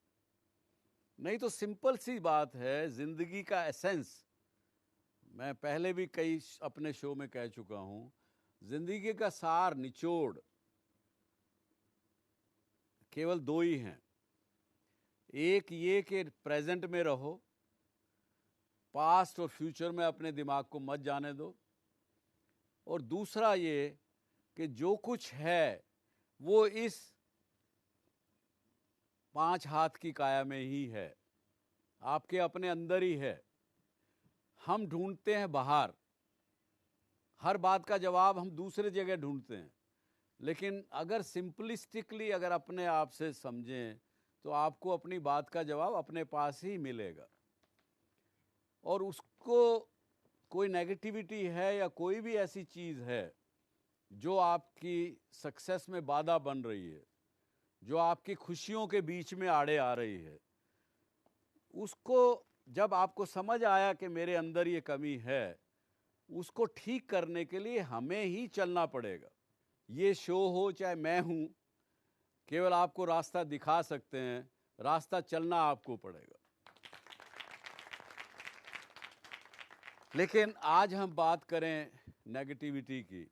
नहीं तो सिंपल सी बात है, ज़िंदगी का एसेंस, मैं पहले भी कई अपने शो में कह चुका हूँ, ज़िंदगी का सार, निचोड़ केवल दो ही हैं। एक ये कि प्रेजेंट में रहो, पास्ट और फ्यूचर में अपने दिमाग को मत जाने दो, और दूसरा ये कि जो कुछ है वो इस 5 हाथ की काया में ही है, आपके अपने अंदर ही है। हम ढूंढते हैं बाहर, हर बात का जवाब हम दूसरे जगह ढूंढते हैं, लेकिन अगर सिंपलिस्टिकली अगर अपने आप से समझें तो आपको अपनी बात का जवाब अपने पास ही मिलेगा। और उसको कोई नेगेटिविटी है या कोई भी ऐसी चीज़ है जो आपकी सक्सेस में बाधा बन रही है, जो आपकी खुशियों के बीच में आड़े आ रही है, उसको जब आपको समझ आया कि मेरे अंदर ये कमी है, उसको ठीक करने के लिए हमें ही चलना पड़ेगा। ये शो हो चाहे मैं हूँ, केवल आपको रास्ता दिखा सकते हैं, रास्ता चलना आपको पड़ेगा। लेकिन आज हम बात करें नेगेटिविटी की।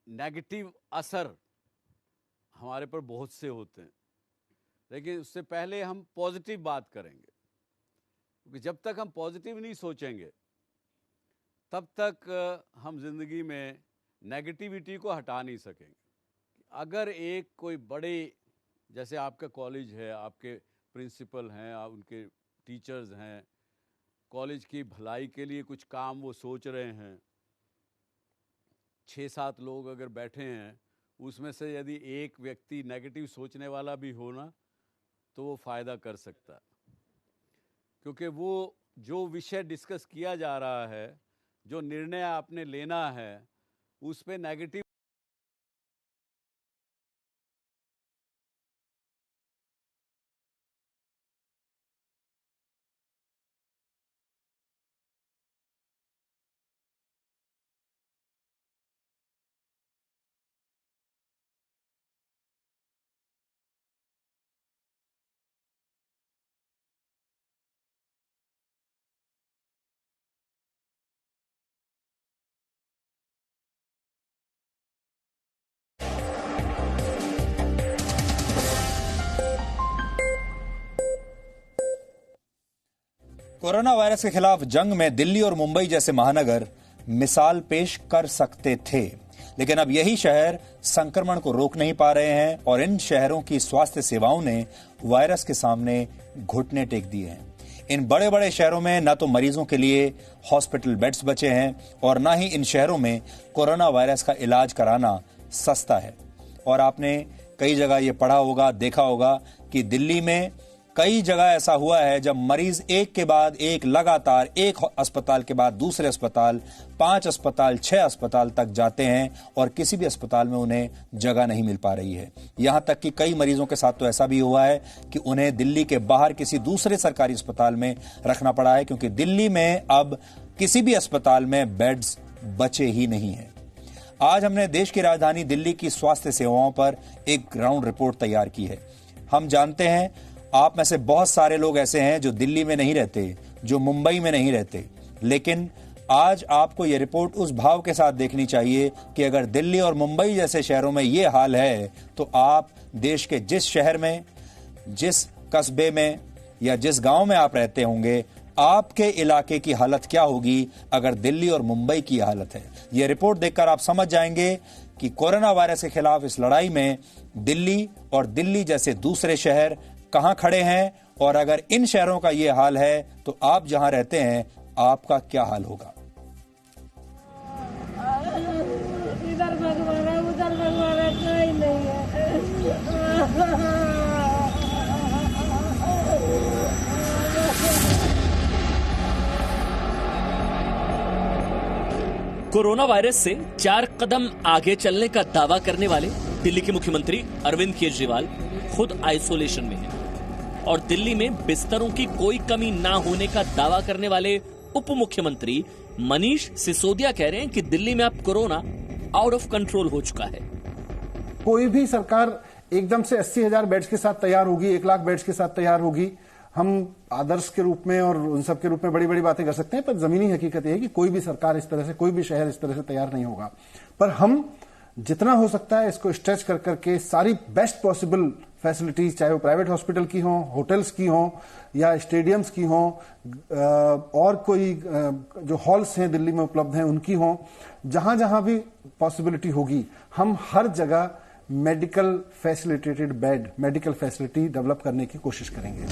नेगेटिव असर हमारे पर बहुत से होते हैं, लेकिन उससे पहले हम पॉजिटिव बात करेंगे, क्योंकि जब तक हम पॉजिटिव नहीं सोचेंगे तब तक हम जिंदगी में नेगेटिविटी को हटा नहीं सकेंगे। अगर एक कोई बड़े, जैसे आपका कॉलेज है, आपके प्रिंसिपल हैं, उनके टीचर्स हैं, कॉलेज की भलाई के लिए कुछ काम वो सोच रहे हैं, 6-7 लोग अगर बैठे हैं, उसमें से यदि एक व्यक्ति नेगेटिव सोचने वाला भी हो ना, तो वो फ़ायदा कर सकता है, क्योंकि वो जो विषय डिस्कस किया जा रहा है, जो निर्णय आपने लेना है, उस पे नेगेटिव
कोरोना वायरस के खिलाफ जंग में दिल्ली और मुंबई जैसे महानगर मिसाल पेश कर सकते थे, लेकिन अब यही शहर संक्रमण को रोक नहीं पा रहे हैं और इन शहरों की स्वास्थ्य सेवाओं ने वायरस के सामने घुटने टेक दिए हैं। इन बड़े बड़े शहरों में न तो मरीजों के लिए हॉस्पिटल बेड्स बचे हैं और न ही इन शहरों में कोरोना वायरस का इलाज कराना सस्ता है। और आपने कई जगह ये पढ़ा होगा, देखा होगा कि दिल्ली में कई जगह ऐसा हुआ है जब मरीज एक के बाद एक लगातार एक अस्पताल के बाद दूसरे अस्पताल, 5 अस्पताल, 6 अस्पताल तक जाते हैं और किसी भी अस्पताल में उन्हें जगह नहीं मिल पा रही है। यहां तक कि कई मरीजों के साथ तो ऐसा भी हुआ है कि उन्हें दिल्ली के बाहर किसी दूसरे सरकारी अस्पताल में रखना पड़ा है, क्योंकि दिल्ली में अब किसी भी अस्पताल में बेड्स बचे ही नहीं है। आज हमने देश की राजधानी दिल्ली की स्वास्थ्य सेवाओं पर एक ग्राउंड रिपोर्ट तैयार की है। हम जानते हैं आप में से बहुत सारे लोग ऐसे हैं जो दिल्ली में नहीं रहते, जो मुंबई में नहीं रहते, लेकिन आज आपको यह रिपोर्ट उस भाव के साथ देखनी चाहिए कि अगर दिल्ली और मुंबई जैसे शहरों में यह हाल है तो आप देश के जिस शहर में, जिस कस्बे में या जिस गांव में आप रहते होंगे, आपके इलाके की हालत क्या होगी अगर दिल्ली और मुंबई की हालत है। यह रिपोर्ट देखकर आप समझ जाएंगे कि कोरोना वायरस के खिलाफ इस लड़ाई में दिल्ली और दिल्ली जैसे दूसरे शहर कहां खड़े हैं, और अगर इन शहरों का यह हाल है तो आप जहां रहते हैं आपका क्या हाल होगा।
इधर भगवान है, उधर भगवान है, कोई नहीं है।
कोरोना वायरस से 4 कदम आगे चलने का दावा करने वाले दिल्ली के मुख्यमंत्री अरविंद केजरीवाल खुद आइसोलेशन में हैं और दिल्ली में बिस्तरों की कोई कमी ना होने का दावा करने वाले उप मुख्यमंत्री मनीष सिसोदिया कह रहे हैं कि दिल्ली में अब कोरोना आउट ऑफ कंट्रोल हो चुका है।
कोई भी सरकार एकदम से 80,000 बेड्स के साथ तैयार होगी, 1 लाख बेड्स के साथ तैयार होगी, हम आदर्श के रूप में और उन सब के रूप में बड़ी बड़ी बातें कर सकते हैं, पर जमीनी हकीकत यह है कि कोई भी सरकार इस तरह से, कोई भी शहर इस तरह से तैयार नहीं होगा। पर हम जितना हो सकता है इसको स्ट्रेच कर करके सारी बेस्ट पॉसिबल फैसिलिटीज, चाहे वो प्राइवेट हॉस्पिटल की हों, होटल्स की हों या स्टेडियम्स की हों, और कोई जो हॉल्स हैं दिल्ली में उपलब्ध हैं उनकी हों, जहां जहां भी पॉसिबिलिटी होगी हम हर जगह medical facilitated bed, medical facility develop करने की कोशिश करेंगे।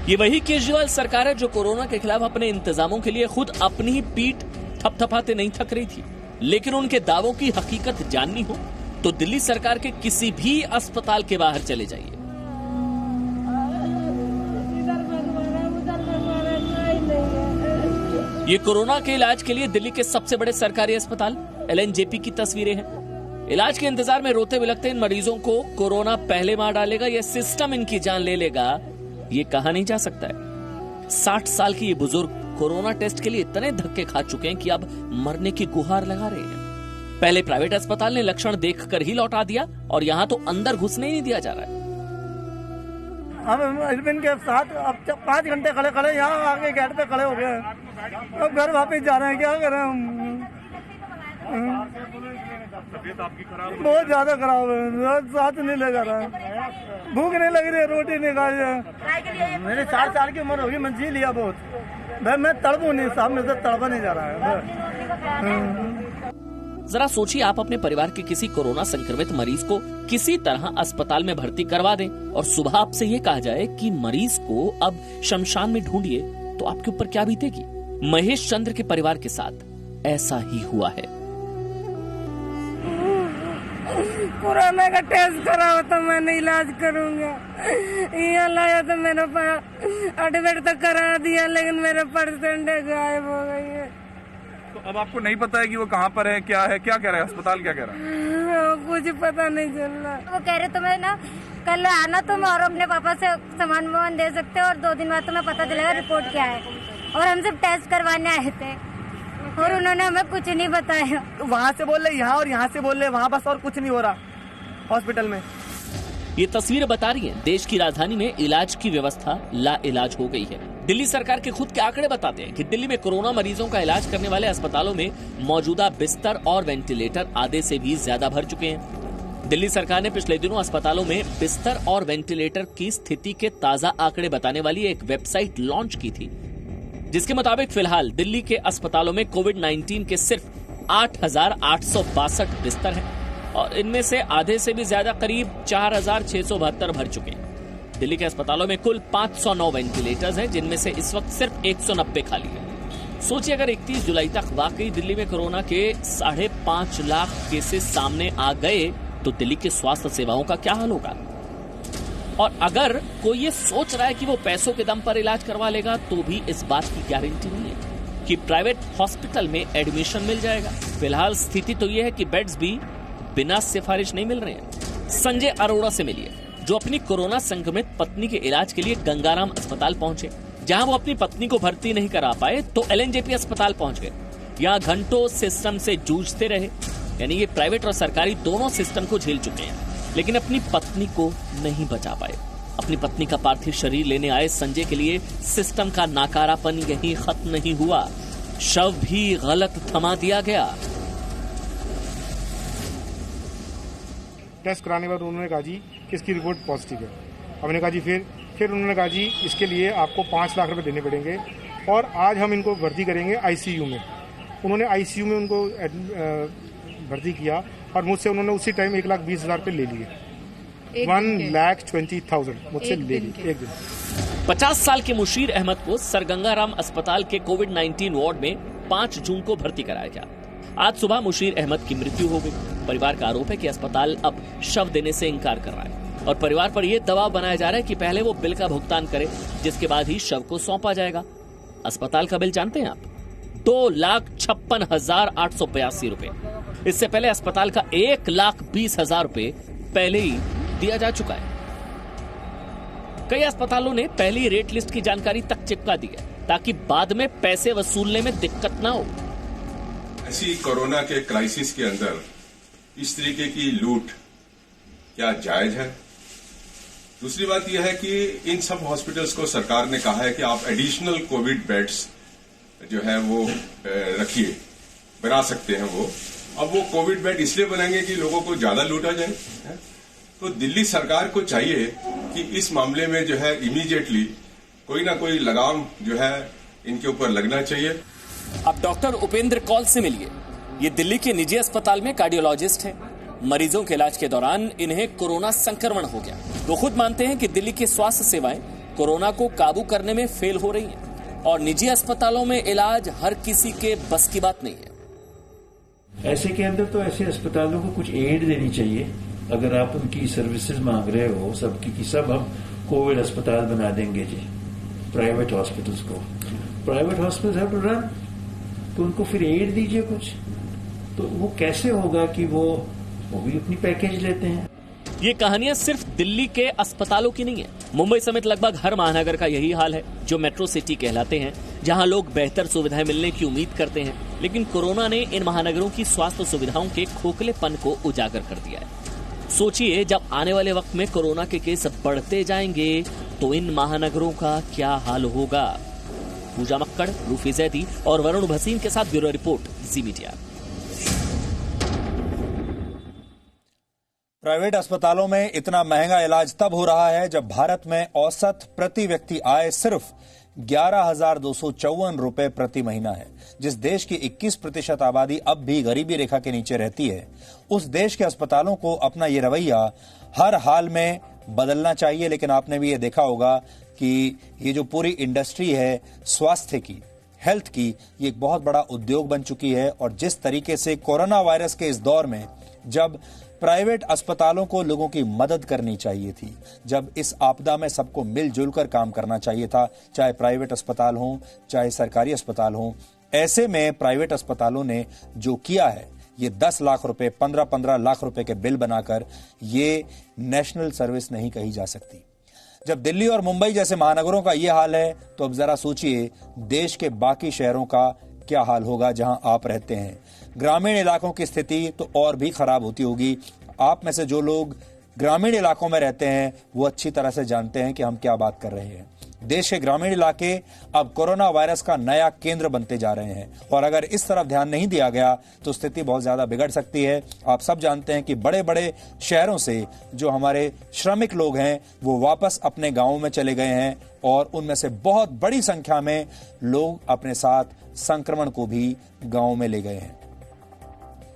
ये वही केजरीवाल सरकार है जो कोरोना के खिलाफ अपने इंतजामों के लिए खुद अपनी ही पीठ थपथपाते नहीं थक रही थी, लेकिन उनके दावों की हकीकत जाननी हो तो दिल्ली सरकार के किसी भी अस्पताल के बाहर चले जाइए। ये कोरोना के इलाज के लिए दिल्ली के सबसे बड़े सरकारी अस्पताल LNJP की तस्वीरें हैं। इलाज के इंतजार में रोते बिलखते इन मरीजों को कोरोना पहले मार डालेगा या सिस्टम इनकी जान ले लेगा, ये कहा नहीं जा सकता है। 60 साल की ये बुजुर्ग कोरोना टेस्ट के लिए इतने धक्के खा चुके हैं कि अब मरने की गुहार लगा रहे हैं। पहले प्राइवेट अस्पताल ने लक्षण देखकर ही लौटा दिया और यहाँ तो अंदर घुसने ही नहीं दिया जा रहा है।
हम हस्बैंड के साथ अब 5 घंटे खड़े यहाँ आके गेट पे खड़े हो गए, अब घर वापस जा रहे हैं, क्या करें हम। तबीयत आपकी खराब, बहुत ज्यादा खराब है, साथ नहीं ले जा रहा है, भूख नहीं लग रही है, रोटी नहीं खाई है। मेरी 60 साल की उम्र होगी, मैं जी लिया बहुत, मैं तड़पू नहीं, सामने से तड़पा नहीं जा रहा है।
जरा सोचिए, आप अपने परिवार के किसी कोरोना संक्रमित मरीज को किसी तरह अस्पताल में भर्ती करवा दें और सुबह आपसे ये कहा जाए कि मरीज को अब शमशान में ढूंढिए, तो आपके ऊपर क्या बीतेगी। महेश चंद्र के परिवार के साथ ऐसा ही हुआ है।
कोरोना का टेस्ट कराओ तो मैंने इलाज करूंगा, यहाँ लाया तो मेरा एडमिट तो करा दिया, लेकिन मेरा परसेंट गायब हो गई है।
तो अब आपको नहीं पता है कि वो कहाँ पर है, क्या है, क्या कह रहा है अस्पताल, क्या कह रहा है?
कुछ पता नहीं चल रहा।
वो कह रहे तुम्हें ना कल आना तुम और अपने पापा से सामान दे सकते हो और 2 दिन बाद तुम्हें पता चलेगा रिपोर्ट क्या है, और हम सब टेस्ट करवाने आए थे और उन्होंने हमें कुछ नहीं बताया।
वहाँ से बोल रहे यहाँ और यहाँ से बोल रहे वहाँ, बस और कुछ नहीं हो रहा हॉस्पिटल में।
ये तस्वीरें बता रही हैं देश की राजधानी में इलाज की व्यवस्था लाइलाज हो गई है। दिल्ली सरकार के खुद के आंकड़े बताते हैं कि दिल्ली में कोरोना मरीजों का इलाज करने वाले अस्पतालों में मौजूदा बिस्तर और वेंटिलेटर आधे से भी ज्यादा भर चुके हैं। दिल्ली सरकार ने पिछले दिनों अस्पतालों में बिस्तर और वेंटिलेटर की स्थिति के ताजा आंकड़े बताने वाली एक वेबसाइट लॉन्च की थी, जिसके मुताबिक फिलहाल दिल्ली के अस्पतालों में कोविड-19 के सिर्फ 8,862 बिस्तर हैं और इनमें से आधे से भी ज्यादा करीब 4,672 भर चुके हैं। दिल्ली के अस्पतालों में कुल 509 वेंटिलेटर्स हैं, जिनमें से इस वक्त सिर्फ 190 खाली है। सोचिए, अगर 31 जुलाई तक वाकई दिल्ली में कोरोना के 5.5 लाख केसेस सामने आ गए तो दिल्ली के स्वास्थ्य सेवाओं का क्या हाल होगा। और अगर कोई ये सोच रहा है कि वो पैसों के दम पर इलाज करवा लेगा, तो भी इस बात की गारंटी नहीं है कि प्राइवेट हॉस्पिटल में एडमिशन मिल जाएगा। फिलहाल स्थिति तो ये है कि बेड्स भी बिना सिफारिश नहीं मिल रहे हैं। संजय अरोड़ा से मिलिए, जो अपनी कोरोना संक्रमित पत्नी के इलाज के लिए गंगाराम अस्पताल पहुंचे। जहां वो अपनी पत्नी को भर्ती नहीं करा पाए तो LNJP अस्पताल पहुंच गए। यहाँ घंटों सिस्टम से जूझते रहे, यानी ये प्राइवेट और सरकारी दोनों सिस्टम को झेल चुके हैं, लेकिन अपनी पत्नी को नहीं बचा पाए। अपनी पत्नी का पार्थिव शरीर लेने आए संजय के लिए सिस्टम का नाकारापन यहीं खत्म नहीं हुआ, शव भी गलत थमा दिया गया।
टेस्ट कराने के बाद उन्होंने कहा जी कि इसकी रिपोर्ट पॉजिटिव है। हमने कहा जी फिर उन्होंने कहा जी इसके लिए आपको 5 लाख रुपए देने पड़ेंगे और आज हम इनको भर्ती करेंगे आईसीयू में। उन्होंने आईसीयू में उनको भर्ती किया और मुझसे उन्होंने उसी टाइम 1,20,000 रुपए ले लिए। 1,20,000 मुझसे ले लिए एक दिन।
50 साल के मुशीर अहमद को सरगंगाराम अस्पताल के कोविड-19 वार्ड में 5 जून को भर्ती कराया गया। आज सुबह मुशीर अहमद की मृत्यु हो गई। परिवार का आरोप है कि अस्पताल अब शव देने से इनकार कर रहा है और परिवार पर यह दबाव बनाया जा रहा है कि पहले वो बिल का भुगतान करे, जिसके बाद ही शव को सौंपा जाएगा। अस्पताल का बिल जानते हैं आप? 2,56,882 रुपए। इससे पहले अस्पताल का 1,20,000 रुपए पहले ही दिया जा चुका है। कई अस्पतालों ने पहली रेट लिस्ट की जानकारी तक चिपका दी है ताकि बाद में पैसे वसूलने में दिक्कत ना हो।
ऐसी कोरोना के क्राइसिस के अंदर इस तरीके की लूट क्या जायज है? दूसरी बात यह है कि इन सब हॉस्पिटल्स को सरकार ने कहा है कि आप एडिशनल कोविड बेड्स जो है वो रखिए, बना सकते हैं वो। अब वो कोविड बेड इसलिए बनाएंगे कि लोगों को ज्यादा लूटा जाए। तो दिल्ली सरकार को चाहिए कि इस मामले में जो है इमीडिएटली कोई ना कोई लगाम जो है इनके ऊपर लगना चाहिए।
अब डॉक्टर उपेंद्र कौल से मिलिए। ये दिल्ली के निजी अस्पताल में कार्डियोलॉजिस्ट हैं। मरीजों के इलाज के दौरान इन्हें कोरोना संक्रमण हो गया। वो खुद मानते हैं कि दिल्ली की स्वास्थ्य सेवाएं कोरोना को काबू करने में फेल हो रही हैं और निजी अस्पतालों में इलाज हर किसी के बस की बात नहीं है।
ऐसे के अंदर तो ऐसे अस्पतालों को कुछ एड देनी चाहिए। अगर आप उनकी सर्विसेज मांग रहे हो सबकी की सब हम कोविड अस्पताल बना देंगे जी, प्राइवेट हॉस्पिटल्स को। Private hospitals have to run, तो उनको फिर एड दीजिए कुछ। तो वो कैसे होगा कि वो भी अपनी पैकेज लेते हैं।
ये कहानियां सिर्फ दिल्ली के अस्पतालों की नहीं है। मुंबई समेत लगभग हर महानगर का यही हाल है, जो मेट्रो सिटी कहलाते हैं, जहां लोग बेहतर सुविधाएं मिलने की उम्मीद करते हैं। लेकिन कोरोना ने इन महानगरों की स्वास्थ्य सुविधाओं के खोखलेपन को उजागर कर दिया है। सोचिए, जब आने वाले वक्त में कोरोना के केस बढ़ते जाएंगे तो इन महानगरों का क्या हाल होगा। पूजा मक्कड़, रूफी जैदी और वरुण भसीन के साथ ब्यूरो रिपोर्ट, जी मीडिया।
प्राइवेट अस्पतालों में इतना महंगा इलाज तब हो रहा है जब भारत में औसत प्रति व्यक्ति आय सिर्फ 11,254 रुपए प्रति महीना है। जिस देश की 21% आबादी अब भी गरीबी रेखा के नीचे रहती है, उस देश के अस्पतालों को अपना ये रवैया हर हाल में बदलना चाहिए। लेकिन आपने भी ये देखा होगा कि ये जो पूरी इंडस्ट्री है स्वास्थ्य की, हेल्थ की, ये एक बहुत बड़ा उद्योग बन चुकी है। और जिस तरीके से कोरोना वायरस के इस दौर में जब प्राइवेट अस्पतालों को लोगों की मदद करनी चाहिए थी, जब इस आपदा में सबको मिलजुल कर काम करना चाहिए था, चाहे प्राइवेट अस्पताल हो चाहे सरकारी अस्पताल हो, ऐसे में प्राइवेट अस्पतालों ने जो किया है, ये 10 लाख रुपए 15-15 लाख रुपए के बिल बनाकर, ये नेशनल सर्विस नहीं कही जा सकती। जब दिल्ली और मुंबई जैसे महानगरों का ये हाल है, तो अब जरा सोचिए देश के बाकी शहरों का क्या हाल होगा जहां आप रहते हैं। ग्रामीण इलाकों की स्थिति तो और भी खराब होती होगी। आप में से जो लोग ग्रामीण इलाकों में रहते हैं वो अच्छी तरह से जानते हैं कि हम क्या बात कर रहे हैं। देश के ग्रामीण इलाके अब कोरोना वायरस का नया केंद्र बनते जा रहे हैं और अगर इस तरफ ध्यान नहीं दिया गया तो स्थिति बहुत ज्यादा बिगड़ सकती है। आप सब जानते हैं कि बड़े बड़े शहरों से जो हमारे श्रमिक लोग हैं वो वापस अपने गांवों में चले गए हैं और उनमें से बहुत बड़ी संख्या में लोग अपने साथ संक्रमण को भी गांवों में ले गए हैं।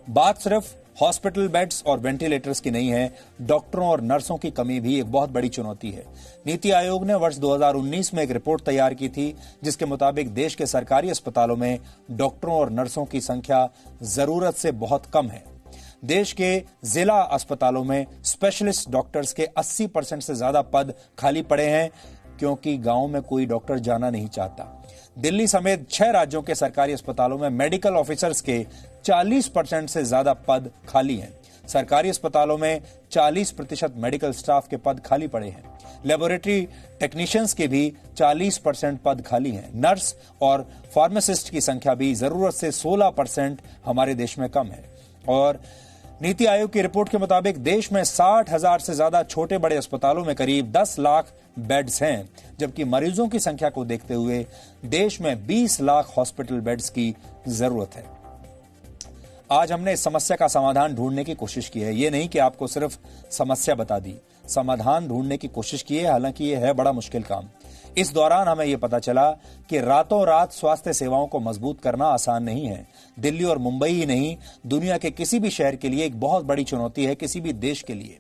बात सिर्फ हॉस्पिटल बेड्स और वेंटिलेटर्स की नहीं है, डॉक्टरों और नर्सों की कमी भी एक बहुत बड़ी चुनौती है। नीति आयोग ने वर्ष 2019 में एक रिपोर्ट तैयार की थी जिसके मुताबिक देश के सरकारी अस्पतालों में डॉक्टरों और नर्सों की संख्या जरूरत से बहुत कम है। देश के जिला अस्पतालों में स्पेशलिस्ट डॉक्टर्स के 80% से ज्यादा पद खाली पड़े हैं क्योंकि गांव में कोई डॉक्टर जाना नहीं चाहता। दिल्ली समेत 6 राज्यों के सरकारी अस्पतालों में मेडिकल ऑफिसर्स के 40% से ज्यादा पद खाली हैं। सरकारी अस्पतालों में 40% मेडिकल स्टाफ के पद खाली पड़े हैं। लेबोरेटरी टेक्नीशियंस के भी 40% पद खाली हैं। नर्स और फार्मासिस्ट की संख्या भी जरूरत से 16% हमारे देश में कम है। और नीति आयोग की रिपोर्ट के मुताबिक देश में 60,000 से ज्यादा छोटे बड़े अस्पतालों में करीब 10 लाख बेड्स हैं, जबकि मरीजों की संख्या को देखते हुए देश में 20 लाख हॉस्पिटल बेड्स की जरूरत है। आज हमने इस समस्या का समाधान ढूंढने की कोशिश की है। ये नहीं कि आपको सिर्फ समस्या बता दी, समाधान ढूंढने की कोशिश की है। हालांकि ये है बड़ा मुश्किल काम। इस दौरान हमें यह पता चला कि रातों रात स्वास्थ्य सेवाओं को मजबूत करना आसान नहीं है। दिल्ली और मुंबई ही नहीं, दुनिया के किसी भी शहर के लिए एक बहुत बड़ी चुनौती है, किसी भी देश के लिए।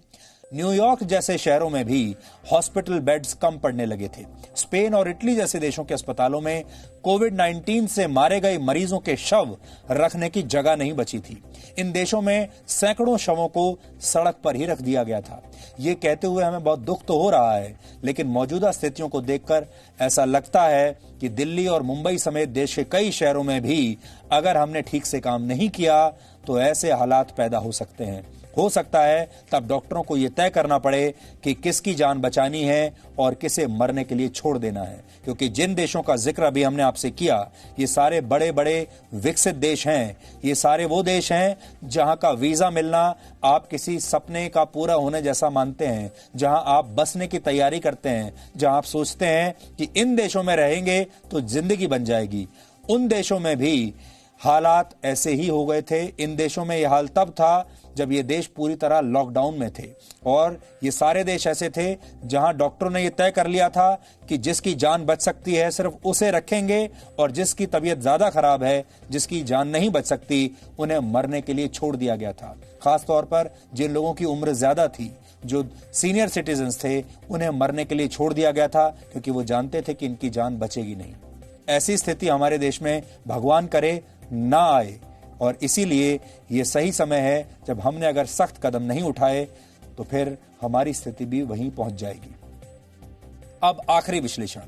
न्यूयॉर्क जैसे शहरों में भी हॉस्पिटल बेड्स कम पड़ने लगे थे। स्पेन और इटली जैसे देशों के अस्पतालों में कोविड-19 से मारे गए मरीजों के शव रखने की जगह नहीं बची थी। इन देशों में सैकड़ों शवों को सड़क पर ही रख दिया गया था। ये कहते हुए हमें बहुत दुख तो हो रहा है, लेकिन मौजूदा स्थितियों को देखकर ऐसा लगता है कि दिल्ली और मुंबई समेत देश के कई शहरों में भी अगर हमने ठीक से काम नहीं किया तो ऐसे हालात पैदा हो सकते हैं। हो सकता है तब डॉक्टरों को यह तय करना पड़े कि किसकी जान बचानी है और किसे मरने के लिए छोड़ देना है, क्योंकि जिन देशों का जिक्र अभी हमने आपसे किया, ये सारे बड़े बड़े विकसित देश हैं। ये सारे वो देश हैं जहां का वीजा मिलना आप किसी सपने का पूरा होने जैसा मानते हैं, जहां आप बसने की तैयारी करते हैं, जहां आप सोचते हैं कि इन देशों में रहेंगे तो जिंदगी बन जाएगी। उन देशों में भी हालात ऐसे ही हो गए थे। इन देशों में यह हाल तब था जब ये देश पूरी तरह लॉकडाउन में थे, और ये सारे देश ऐसे थे जहां डॉक्टरों ने यह तय कर लिया था कि जिसकी जान बच सकती है सिर्फ उसे रखेंगे, और जिसकी तबीयत ज्यादा खराब है, जिसकी जान नहीं बच सकती, उन्हें मरने के लिए छोड़ दिया गया था। खासतौर पर जिन लोगों की उम्र ज्यादा थी, जो सीनियर सिटीजन्स थे, उन्हें मरने के लिए छोड़ दिया गया था, क्योंकि वो जानते थे कि इनकी जान बचेगी नहीं। ऐसी स्थिति हमारे देश में भगवान करे ना आए, और इसीलिए ये सही समय है जब हमने अगर सख्त कदम नहीं उठाए तो फिर हमारी स्थिति भी वहीं पहुंच जाएगी। अब आखिरी विश्लेषण,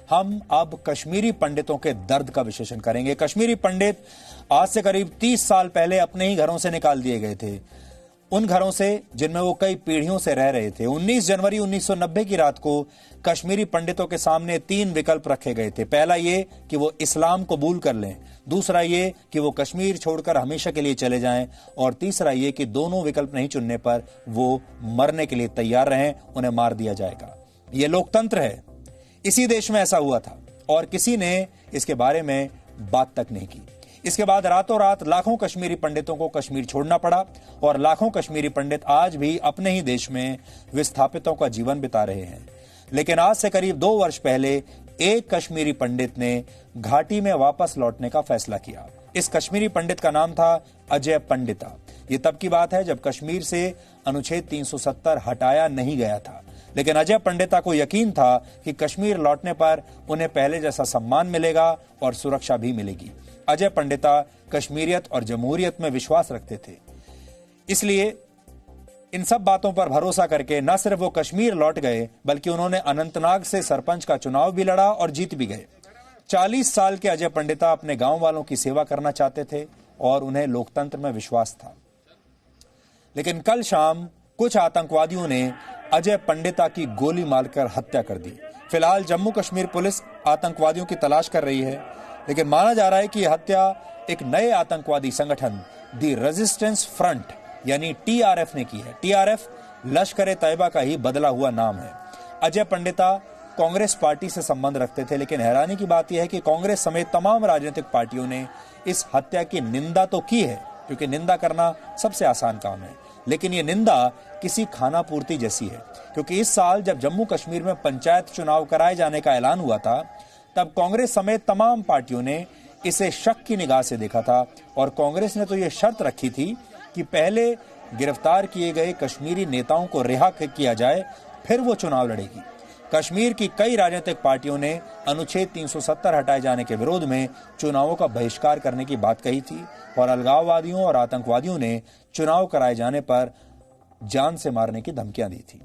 हम अब कश्मीरी पंडितों के दर्द का विश्लेषण करेंगे। कश्मीरी पंडित आज से करीब 30 साल पहले अपने ही घरों से निकाल दिए गए थे, उन घरों से जिनमें वो कई पीढ़ियों से रह रहे थे। 19 जनवरी 1990 की रात को कश्मीरी पंडितों के सामने 3 विकल्प रखे गए थे। पहला ये कि वो इस्लाम कबूल कर लें, दूसरा ये कि वो कश्मीर छोड़कर हमेशा के लिए चले जाएं, और तीसरा ये कि दोनों विकल्प नहीं चुनने पर वो मरने के लिए तैयार रहें, उन्हें मार दिया जाएगा। ये लोकतंत्र है। इसी देश में ऐसा हुआ था और किसी ने इसके बारे में बात तक नहीं की। इसके बाद रातों रात लाखों कश्मीरी पंडितों को कश्मीर छोड़ना पड़ा, और लाखों कश्मीरी पंडित आज भी अपने ही देश में विस्थापितों का जीवन बिता रहे हैं। लेकिन आज से करीब 2 वर्ष पहले एक कश्मीरी पंडित ने घाटी में वापस लौटने का फैसला किया। इस कश्मीरी पंडित का नाम था अजय पंडिता। ये तब की बात है जब कश्मीर से अनुच्छेद 370 हटाया नहीं गया था, लेकिन अजय पंडिता को यकीन था कि कश्मीर लौटने पर उन्हें पहले जैसा सम्मान मिलेगा और सुरक्षा भी मिलेगी। अजय पंडिता कश्मीरियत और जमहूरियत में विश्वास रखते थे, इसलिए इन सब बातों पर भरोसा करके न सिर्फ वो कश्मीर लौट गए, बल्कि उन्होंने अनंतनाग से सरपंच का चुनाव भी लड़ा और जीत भी गए। 40 साल के अजय पंडिता अपने गांव वालों की सेवा करना चाहते थे और उन्हें लोकतंत्र में विश्वास था। लेकिन कल शाम कुछ आतंकवादियों ने अजय पंडिता की गोली मारकर हत्या कर दी। फिलहाल जम्मू कश्मीर पुलिस आतंकवादियों की तलाश कर रही है, लेकिन माना जा रहा है कि यह हत्या एक नए आतंकवादी संगठन दी रेजिस्टेंस फ्रंट यानी टीआरएफ ने की है। टीआरएफ लश्कर ए तैयबा का ही बदला हुआ नाम है। अजय पंडिता कांग्रेस पार्टी से संबंध रखते थे, लेकिन हैरानी की बात यह है कि कांग्रेस समेत तमाम राजनीतिक पार्टियों ने इस हत्या की निंदा तो की है, क्योंकि निंदा करना सबसे आसान काम है, लेकिन ये निंदा किसी खाना पूर्ति जैसी है। क्योंकि इस साल जब जम्मू कश्मीर में पंचायत चुनाव कराए जाने का ऐलान हुआ था, तब कांग्रेस समेत तमाम पार्टियों ने इसे शक की निगाह से देखा था, और कांग्रेस ने तो यह शर्त रखी थी कि पहले गिरफ्तार किए गए कश्मीरी नेताओं को रिहा किया जाए, फिर वो चुनाव लड़ेगी। कश्मीर की कई राजनीतिक पार्टियों ने अनुच्छेद 370 हटाए जाने के विरोध में चुनावों का बहिष्कार करने की बात कही थी, और अलगाववादियों और आतंकवादियों ने चुनाव कराए जाने पर जान से मारने की धमकियां दी थी।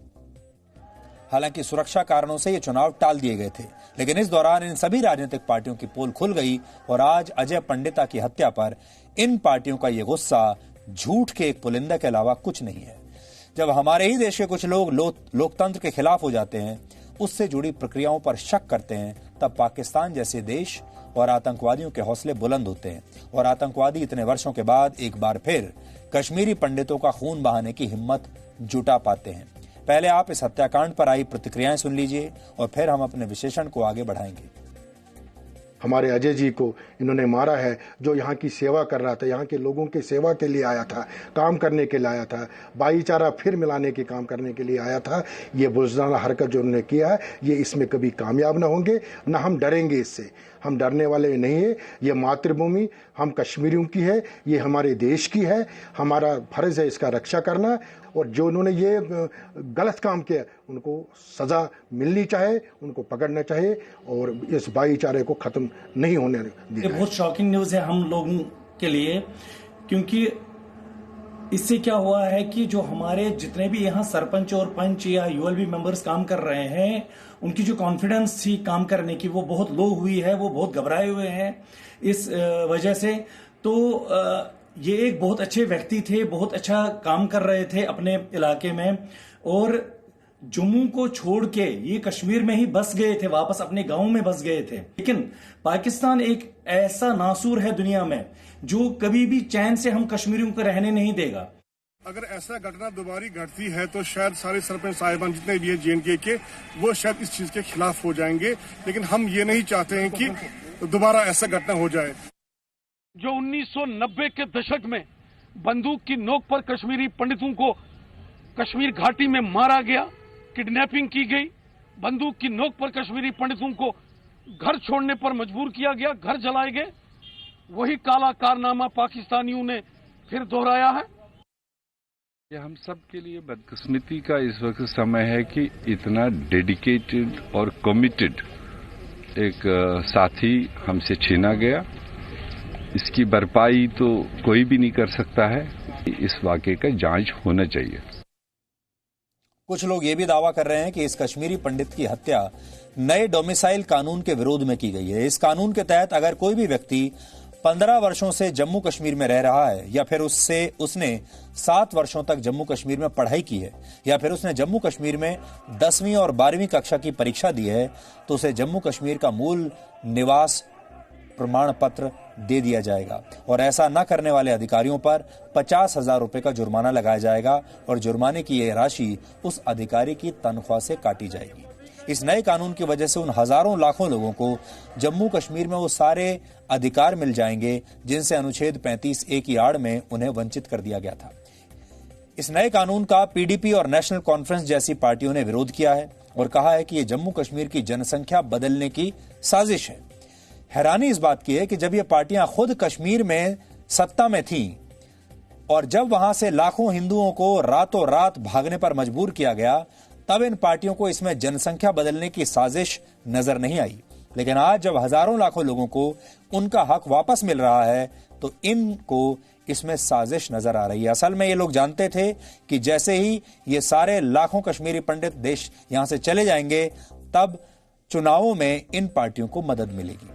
हालांकि सुरक्षा कारणों से ये चुनाव टाल दिए गए थे, लेकिन इस दौरान इन सभी राजनीतिक पार्टियों की पोल खुल गई, और आज अजय पंडिता की हत्या पर इन पार्टियों का ये गुस्सा झूठ के एक पुलिंदा के अलावा कुछ नहीं है। जब हमारे ही देश के कुछ लोग लोकतंत्र के खिलाफ हो जाते हैं, उससे जुड़ी प्रक्रियाओं पर शक करते हैं, तब पाकिस्तान जैसे देश और आतंकवादियों के हौसले बुलंद होते हैं और आतंकवादी इतने वर्षों के बाद एक बार फिर कश्मीरी पंडितों का खून बहाने की हिम्मत जुटा पाते हैं। पहले आप इस हत्याकांड पर आई प्रतिक्रियाएं सुन लीजिए और फिर हम अपने विश्लेषण को आगे बढ़ाएंगे।
हमारे अजय जी को इन्होंने मारा है, जो यहाँ की सेवा कर रहा था, यहाँ के लोगों की सेवा के लिए आया था, काम करने के लिए आया था, भाईचारा फिर मिलाने के काम करने के लिए आया था। ये बुज़दिलाना हरकत जो उन्होंने किया है, ये इसमें कभी कामयाब ना होंगे, ना हम डरेंगे इससे। हम डरने वाले नहीं है। ये मातृभूमि हम कश्मीरियों की है, ये हमारे देश की है, हमारा फर्ज है इसका रक्षा करना। और जो उन्होंने ये गलत काम किया, उनको सजा मिलनी चाहिए, उनको पकड़ना चाहिए और इस भाईचारे को खत्म नहीं होने देना।
ये बहुत शॉकिंग न्यूज है हम लोगों के लिए, क्योंकि इससे क्या हुआ है कि जो हमारे जितने भी यहाँ सरपंच और पंच या यूएलबी मेंबर्स काम कर रहे हैं, उनकी जो कॉन्फिडेंस थी काम करने की वो बहुत लो हुई है, वो बहुत घबराए हुए हैं इस वजह से। तो ये एक बहुत अच्छे व्यक्ति थे, बहुत अच्छा काम कर रहे थे अपने इलाके में, और जम्मू को छोड़ के ये कश्मीर में ही बस गए थे, वापस अपने गांव में बस गए थे। लेकिन पाकिस्तान एक ऐसा नासूर है दुनिया में जो कभी भी चैन से हम कश्मीरियों को रहने नहीं देगा।
अगर ऐसा घटना दोबारा घटती है तो शायद सारे सरपंच साहिबान जितने भी है JNK के, वो शायद इस चीज के खिलाफ हो जाएंगे, लेकिन हम ये नहीं चाहते हैं कि दोबारा ऐसा घटना हो जाए।
जो 1990 के दशक में बंदूक की नोक पर कश्मीरी पंडितों को कश्मीर घाटी में मारा गया, किडनैपिंग की गई, बंदूक की नोक पर कश्मीरी पंडितों को घर छोड़ने पर मजबूर किया गया, घर जलाए गए, वही काला कारनामा पाकिस्तानियों ने फिर दोहराया है।
ये हम सब के लिए बदकिस्मती का इस वक्त समय है कि इतना डेडिकेटेड और कमिटेड एक साथी हमसे छीना गया। इसकी भरपाई तो कोई भी नहीं कर सकता है। इस वाकये का जांच होना चाहिए।
कुछ लोग ये भी दावा कर रहे हैं कि इस कश्मीरी पंडित की हत्या नए डोमिसाइल कानून के विरोध में की गई है। इस कानून के तहत अगर कोई भी व्यक्ति 15 वर्षों से जम्मू कश्मीर में रह रहा है, या फिर उसने 7 वर्षों तक जम्मू कश्मीर में पढ़ाई की है, या फिर उसने जम्मू कश्मीर में 10वीं और 12वीं कक्षा की परीक्षा दी है, तो उसे जम्मू कश्मीर का मूल निवास प्रमाण पत्र दे दिया जाएगा और ऐसा न करने वाले अधिकारियों पर 50,000 रुपए का जुर्माना लगाया जाएगा और जुर्माने की यह राशि उस अधिकारी की तनख्वाह से काटी जाएगी। इस नए कानून की वजह से उन हजारों लाखों लोगों को जम्मू कश्मीर में वो सारे अधिकार मिल जाएंगे जिनसे अनुच्छेद 35A की आड़ में उन्हें वंचित कर दिया गया था। इस नए कानून का PDP और नेशनल कॉन्फ्रेंस जैसी पार्टियों ने विरोध किया है और कहा है कि यह जम्मू कश्मीर की जनसंख्या बदलने की साजिश है। हैरानी इस बात की है कि जब ये पार्टियां खुद कश्मीर में सत्ता में थीं और जब वहां से लाखों हिंदुओं को रातों रात भागने पर मजबूर किया गया, तब इन पार्टियों को इसमें जनसंख्या बदलने की साजिश नजर नहीं आई। लेकिन आज जब हजारों लाखों लोगों को उनका हक वापस मिल रहा है, तो इनको इसमें साजिश नजर आ रही है। असल में ये लोग जानते थे कि जैसे ही ये सारे लाखों कश्मीरी पंडित देश यहां से चले जाएंगे, तब चुनावों में इन पार्टियों को मदद मिलेगी।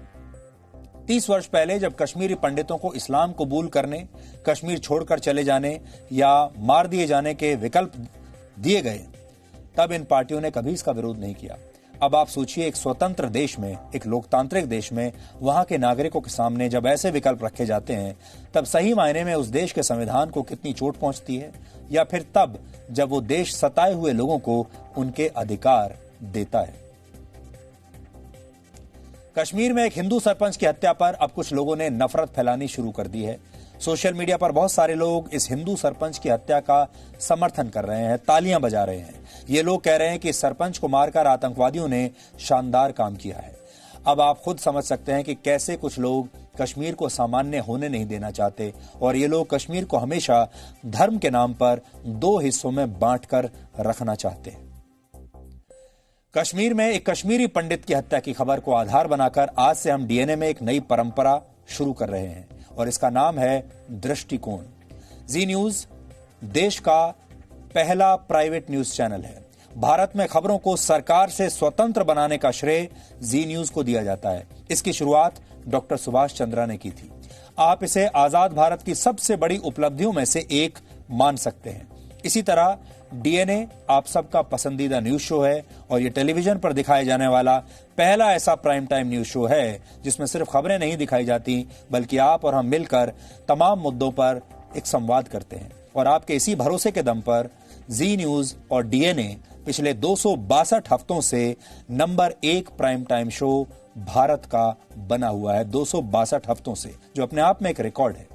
30 वर्ष पहले जब कश्मीरी पंडितों को इस्लाम कबूल करने, कश्मीर छोड़कर चले जाने या मार दिए जाने के विकल्प दिए गए, तब इन पार्टियों ने कभी इसका विरोध नहीं किया। अब आप सोचिए, एक स्वतंत्र देश में, एक लोकतांत्रिक देश में, वहां के नागरिकों के सामने जब ऐसे विकल्प रखे जाते हैं, तब सही मायने में उस देश के संविधान को कितनी चोट पहुंचती है, या फिर तब जब वो देश सताए हुए लोगों को उनके अधिकार देता है। कश्मीर में एक हिंदू सरपंच की हत्या पर अब कुछ लोगों ने नफरत फैलानी शुरू कर दी है। सोशल मीडिया पर बहुत सारे लोग इस हिंदू सरपंच की हत्या का समर्थन कर रहे हैं, तालियां बजा रहे हैं। ये लोग कह रहे हैं कि सरपंच को मारकर आतंकवादियों ने शानदार काम किया है। अब आप खुद समझ सकते हैं कि कैसे कुछ लोग कश्मीर को सामान्य होने नहीं देना चाहते और ये लोग कश्मीर को हमेशा धर्म के नाम पर 2 हिस्सों में बांटकर रखना चाहते हैं। कश्मीर में एक कश्मीरी पंडित की हत्या की खबर को आधार बनाकर आज से हम DNA में एक नई परंपरा शुरू कर रहे हैं और इसका नाम है दृष्टिकोण। जी न्यूज देश का पहला प्राइवेट न्यूज चैनल है। भारत में खबरों को सरकार से स्वतंत्र बनाने का श्रेय जी न्यूज को दिया जाता है। इसकी शुरुआत डॉक्टर सुभाष चंद्रा ने की थी। आप इसे आजाद भारत की सबसे बड़ी उपलब्धियों में से एक मान सकते हैं। इसी तरह डीएनए आप सबका पसंदीदा न्यूज शो है और ये टेलीविजन पर दिखाए जाने वाला पहला ऐसा प्राइम टाइम न्यूज शो है जिसमें सिर्फ खबरें नहीं दिखाई जाती बल्कि आप और हम मिलकर तमाम मुद्दों पर एक संवाद करते हैं। और आपके इसी भरोसे के दम पर जी न्यूज और डीएनए पिछले 262 हफ्तों से number 1 prime time show Bharat का बना हुआ है। 262 हफ्तों से, जो अपने आप में एक रिकॉर्ड है।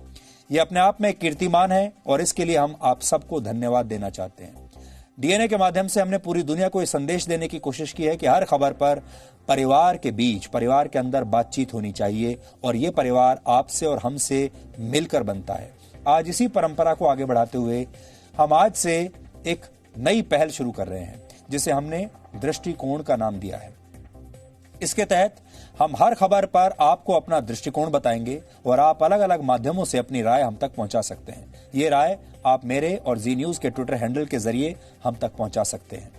यह अपने आप में एक कीर्तिमान है और इसके लिए हम आप सबको धन्यवाद देना चाहते हैं। डीएनए के माध्यम से हमने पूरी दुनिया को यह संदेश देने की कोशिश की है कि हर खबर पर परिवार के बीच, परिवार के अंदर बातचीत होनी चाहिए और यह परिवार आपसे और हमसे मिलकर बनता है। आज इसी परंपरा को आगे बढ़ाते हुए हम आज से एक नई पहल शुरू कर रहे हैं जिसे हमने दृष्टिकोण का नाम दिया है। इसके तहत हम हर खबर पर आपको अपना दृष्टिकोण बताएंगे और आप अलग अलग माध्यमों से अपनी राय हम तक पहुंचा सकते हैं। ये राय आप मेरे और जी न्यूज के ट्विटर हैंडल के जरिए हम तक पहुंचा सकते हैं।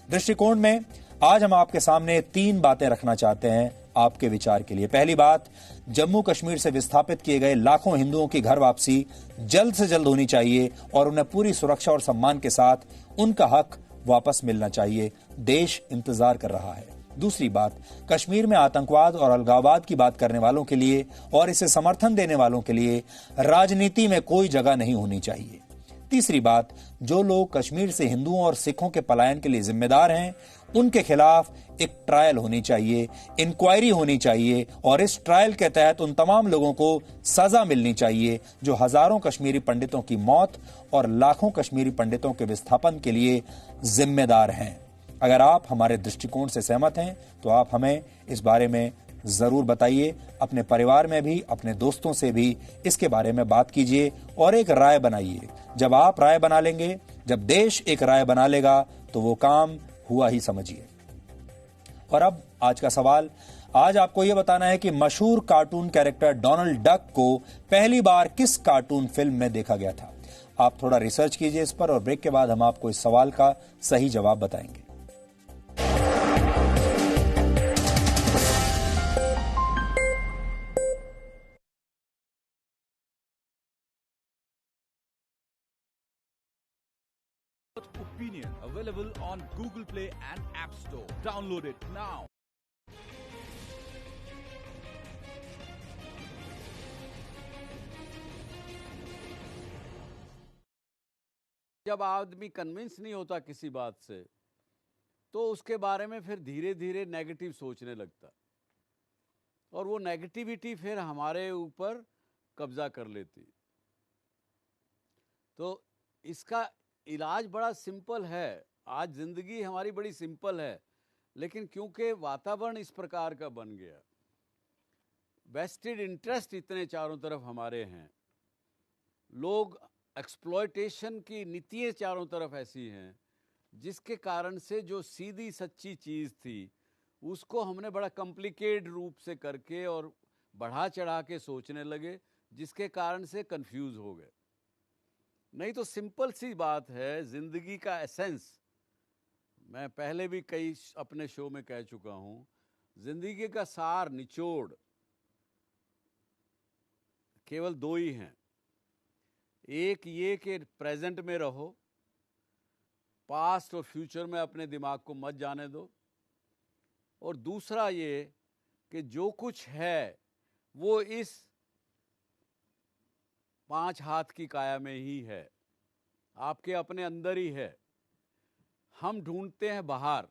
दृष्टिकोण में आज हम आपके सामने 3 बातें रखना चाहते हैं आपके विचार के लिए। पहली बात, जम्मू कश्मीर से विस्थापित किए गए लाखों हिंदुओं की घर वापसी जल्द से जल्द होनी चाहिए और उन्हें पूरी सुरक्षा और सम्मान के साथ उनका हक वापस मिलना चाहिए। देश इंतजार कर रहा है। दूसरी बात, कश्मीर में आतंकवाद और अलगाववाद की बात करने वालों के लिए और इसे समर्थन देने वालों के लिए राजनीति में कोई जगह नहीं होनी चाहिए। तीसरी बात, जो लोग कश्मीर से हिंदुओं और सिखों के पलायन के लिए जिम्मेदार हैं, उनके खिलाफ एक ट्रायल होनी चाहिए, इंक्वायरी होनी चाहिए और इस ट्रायल के तहत उन तमाम लोगों को सजा मिलनी चाहिए जो हजारों कश्मीरी पंडितों की मौत और लाखों कश्मीरी पंडितों के विस्थापन के लिए जिम्मेदार हैं। अगर आप हमारे दृष्टिकोण से सहमत हैं तो आप हमें इस बारे में जरूर बताइए। अपने परिवार में भी, अपने दोस्तों से भी इसके बारे में बात कीजिए और एक राय बनाइए। जब आप राय बना लेंगे, जब देश एक राय बना लेगा तो वो काम हुआ ही समझिए। और अब आज का सवाल, आज आपको यह बताना है कि मशहूर कार्टून कैरेक्टर डोनाल्ड डक को पहली बार किस कार्टून फिल्म में देखा गया था। आप थोड़ा रिसर्च कीजिए इस पर और ब्रेक के बाद हम आपको इस सवाल का सही जवाब बताएंगे।
Opinion available on Google Play and App Store. Download it now.
जब आदमी कन्विंस नहीं होता किसी बात से तो उसके बारे में फिर धीरे धीरे नेगेटिव सोचने लगता और वो नेगेटिविटी फिर हमारे ऊपर कब्जा कर लेती। तो इसका इलाज बड़ा सिंपल है। आज जिंदगी हमारी बड़ी सिंपल है, लेकिन क्योंकि वातावरण इस प्रकार का बन गया, वेस्टेड इंटरेस्ट इतने चारों तरफ हमारे हैं, लोग एक्सप्लॉयटेशन की नीतियाँ चारों तरफ ऐसी हैं जिसके कारण से जो सीधी सच्ची चीज़ थी उसको हमने बड़ा कॉम्प्लिकेटेड रूप से करके और बढ़ा चढ़ा के सोचने लगे, जिसके कारण से कंफ्यूज हो गए। नहीं तो सिंपल सी बात है, जिंदगी का एसेंस, मैं पहले भी कई अपने शो में कह चुका हूँ, जिंदगी का सार, निचोड़ केवल 2 ही हैं। एक ये कि प्रेजेंट में रहो, पास्ट और फ्यूचर में अपने दिमाग को मत जाने दो, और दूसरा ये कि जो कुछ है वो इस 5 हाथ की काया में ही है, आपके अपने अंदर ही है। हम ढूंढते हैं बाहर,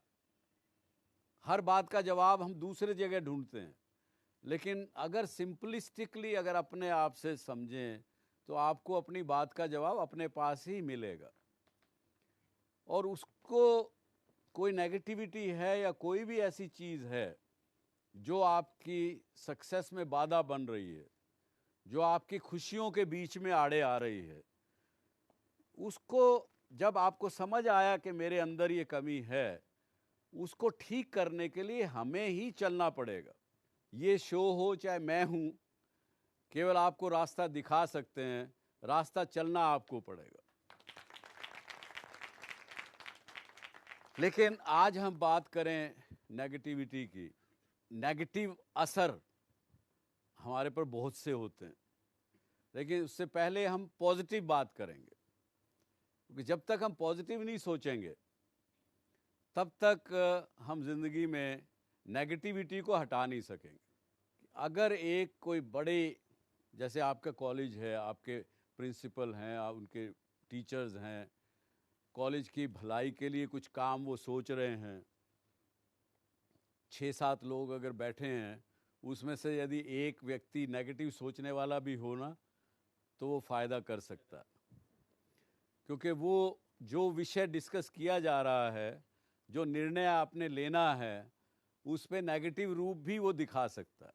हर बात का जवाब हम दूसरे जगह ढूंढते हैं, लेकिन अगर सिंपलिस्टिकली अगर अपने आप से समझें तो आपको अपनी बात का जवाब अपने पास ही मिलेगा। और उसको कोई नेगेटिविटी है या कोई भी ऐसी चीज़ है जो आपकी सक्सेस में बाधा बन रही है, जो आपकी खुशियों के बीच में आड़े आ रही है, उसको जब आपको समझ आया कि मेरे अंदर ये कमी है, उसको ठीक करने के लिए हमें ही चलना पड़ेगा। ये शो हो चाहे मैं हूँ, केवल आपको रास्ता दिखा सकते हैं, रास्ता चलना आपको पड़ेगा। लेकिन आज हम बात करें नेगेटिविटी की। नेगेटिव असर हमारे पर बहुत से होते हैं, लेकिन उससे पहले हम पॉजिटिव बात करेंगे। क्योंकि जब तक हम पॉजिटिव नहीं सोचेंगे तब तक हम जिंदगी में नेगेटिविटी को हटा नहीं सकेंगे। अगर एक कोई बड़े, जैसे आपका कॉलेज है, आपके प्रिंसिपल हैं, उनके टीचर्स हैं, कॉलेज की भलाई के लिए कुछ काम वो सोच रहे हैं, 6-7 लोग अगर बैठे हैं, उसमें से यदि एक व्यक्ति नेगेटिव सोचने वाला भी हो ना, तो वो फ़ायदा कर सकता है। क्योंकि वो जो विषय डिस्कस किया जा रहा है, जो निर्णय आपने लेना है, उस पे नेगेटिव रूप भी वो दिखा सकता है।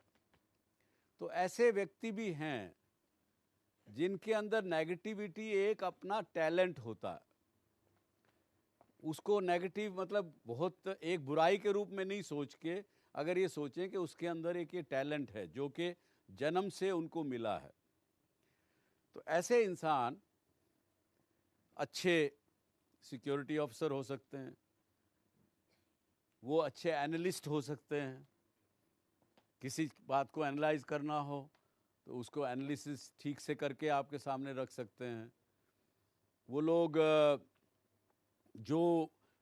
तो ऐसे व्यक्ति भी हैं जिनके अंदर नेगेटिविटी एक अपना टैलेंट होता है। उसको नेगेटिव मतलब बहुत एक बुराई के रूप में नहीं सोच के, अगर ये सोचें कि उसके अंदर एक ये टैलेंट है जो कि जन्म से उनको मिला है, तो ऐसे इंसान अच्छे सिक्योरिटी ऑफिसर हो सकते हैं, वो अच्छे एनालिस्ट हो सकते हैं। किसी बात को एनालाइज करना हो तो उसको एनालिसिस ठीक से करके आपके सामने रख सकते हैं। वो लोग जो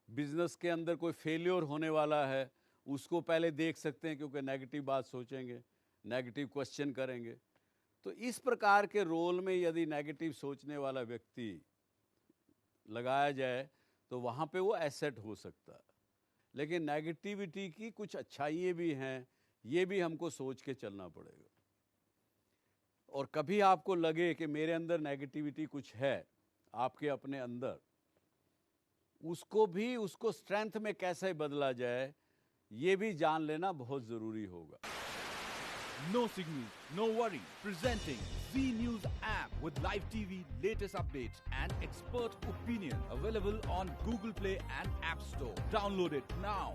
बिजनेस के अंदर कोई फेलियर होने वाला है उसको पहले देख सकते हैं, क्योंकि नेगेटिव बात सोचेंगे, नेगेटिव क्वेश्चन करेंगे। तो इस प्रकार के रोल में यदि नेगेटिव सोचने वाला व्यक्ति लगाया जाए तो वहाँ पे वो एसेट हो सकता है। लेकिन नेगेटिविटी की कुछ अच्छाइयाँ भी हैं, ये भी हमको सोच के चलना पड़ेगा। और कभी आपको लगे कि मेरे अंदर नेगेटिविटी कुछ है आपके अपने अंदर, उसको स्ट्रेंथ में कैसे बदला जाए, ये भी जान लेना बहुत ज़रूरी होगा।
No signal, no worry. Presenting Z News app with live TV, latest updates and expert opinion. Available on Google Play and App Store. Download it now.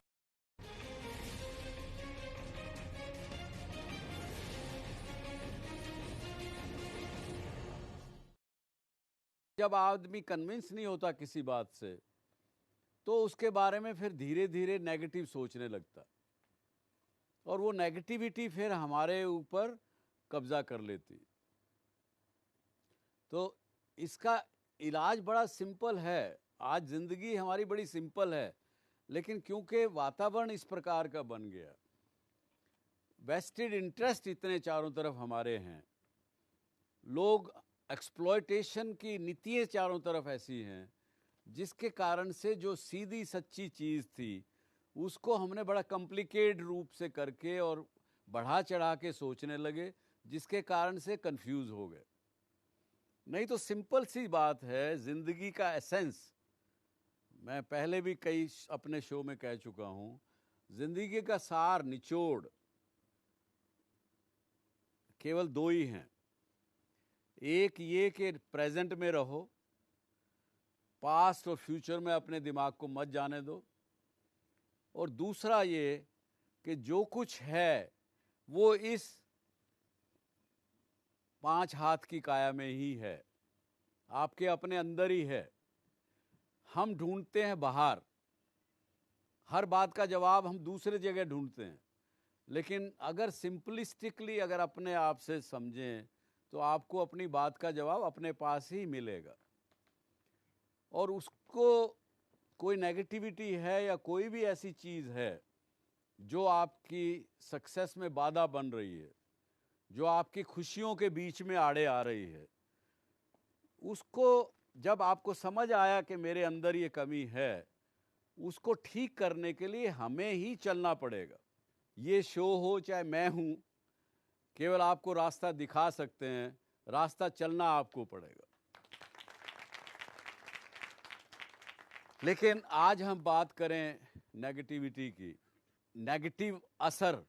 जब आदमी कन्विंस नहीं होता किसी बात से, तो उसके बारे में फिर धीरे धीरे नेगेटिव सोचने लगता, और वो नेगेटिविटी फिर हमारे ऊपर कब्जा कर लेती। तो इसका इलाज बड़ा सिंपल है। आज ज़िंदगी हमारी बड़ी सिंपल है, लेकिन क्योंकि वातावरण इस प्रकार का बन गया, वेस्टेड इंटरेस्ट इतने चारों तरफ हमारे हैं, लोग एक्सप्लॉयटेशन की नीतियाँ चारों तरफ ऐसी हैं, जिसके कारण से जो सीधी सच्ची चीज़ थी उसको हमने बड़ा कॉम्प्लिकेटेड रूप से करके और बढ़ा चढ़ा के सोचने लगे, जिसके कारण से कंफ्यूज हो गए। नहीं तो सिंपल सी बात है, ज़िंदगी का एसेंस, मैं पहले भी कई अपने शो में कह चुका हूँ, ज़िंदगी का सार निचोड़ केवल 2 ही हैं। एक ये कि प्रेजेंट में रहो, पास्ट और फ्यूचर में अपने दिमाग को मत जाने दो, और दूसरा ये कि जो कुछ है वो इस 5 हाथ की काया में ही है, आपके अपने अंदर ही है। हम ढूंढते हैं बाहर, हर बात का जवाब हम दूसरे जगह ढूंढते हैं, लेकिन अगर सिंपलिस्टिकली अगर अपने आप से समझें तो आपको अपनी बात का जवाब अपने पास ही मिलेगा। और उसको कोई नेगेटिविटी है या कोई भी ऐसी चीज़ है जो आपकी सक्सेस में बाधा बन रही है, जो आपकी खुशियों के बीच में आड़े आ रही है, उसको जब आपको समझ आया कि मेरे अंदर ये कमी है, उसको ठीक करने के लिए हमें ही चलना पड़ेगा। ये शो हो चाहे मैं हूँ, केवल आपको रास्ता दिखा सकते हैं, रास्ता चलना आपको पड़ेगा। लेकिन आज हम बात करें नेगेटिविटी की। नेगेटिव असर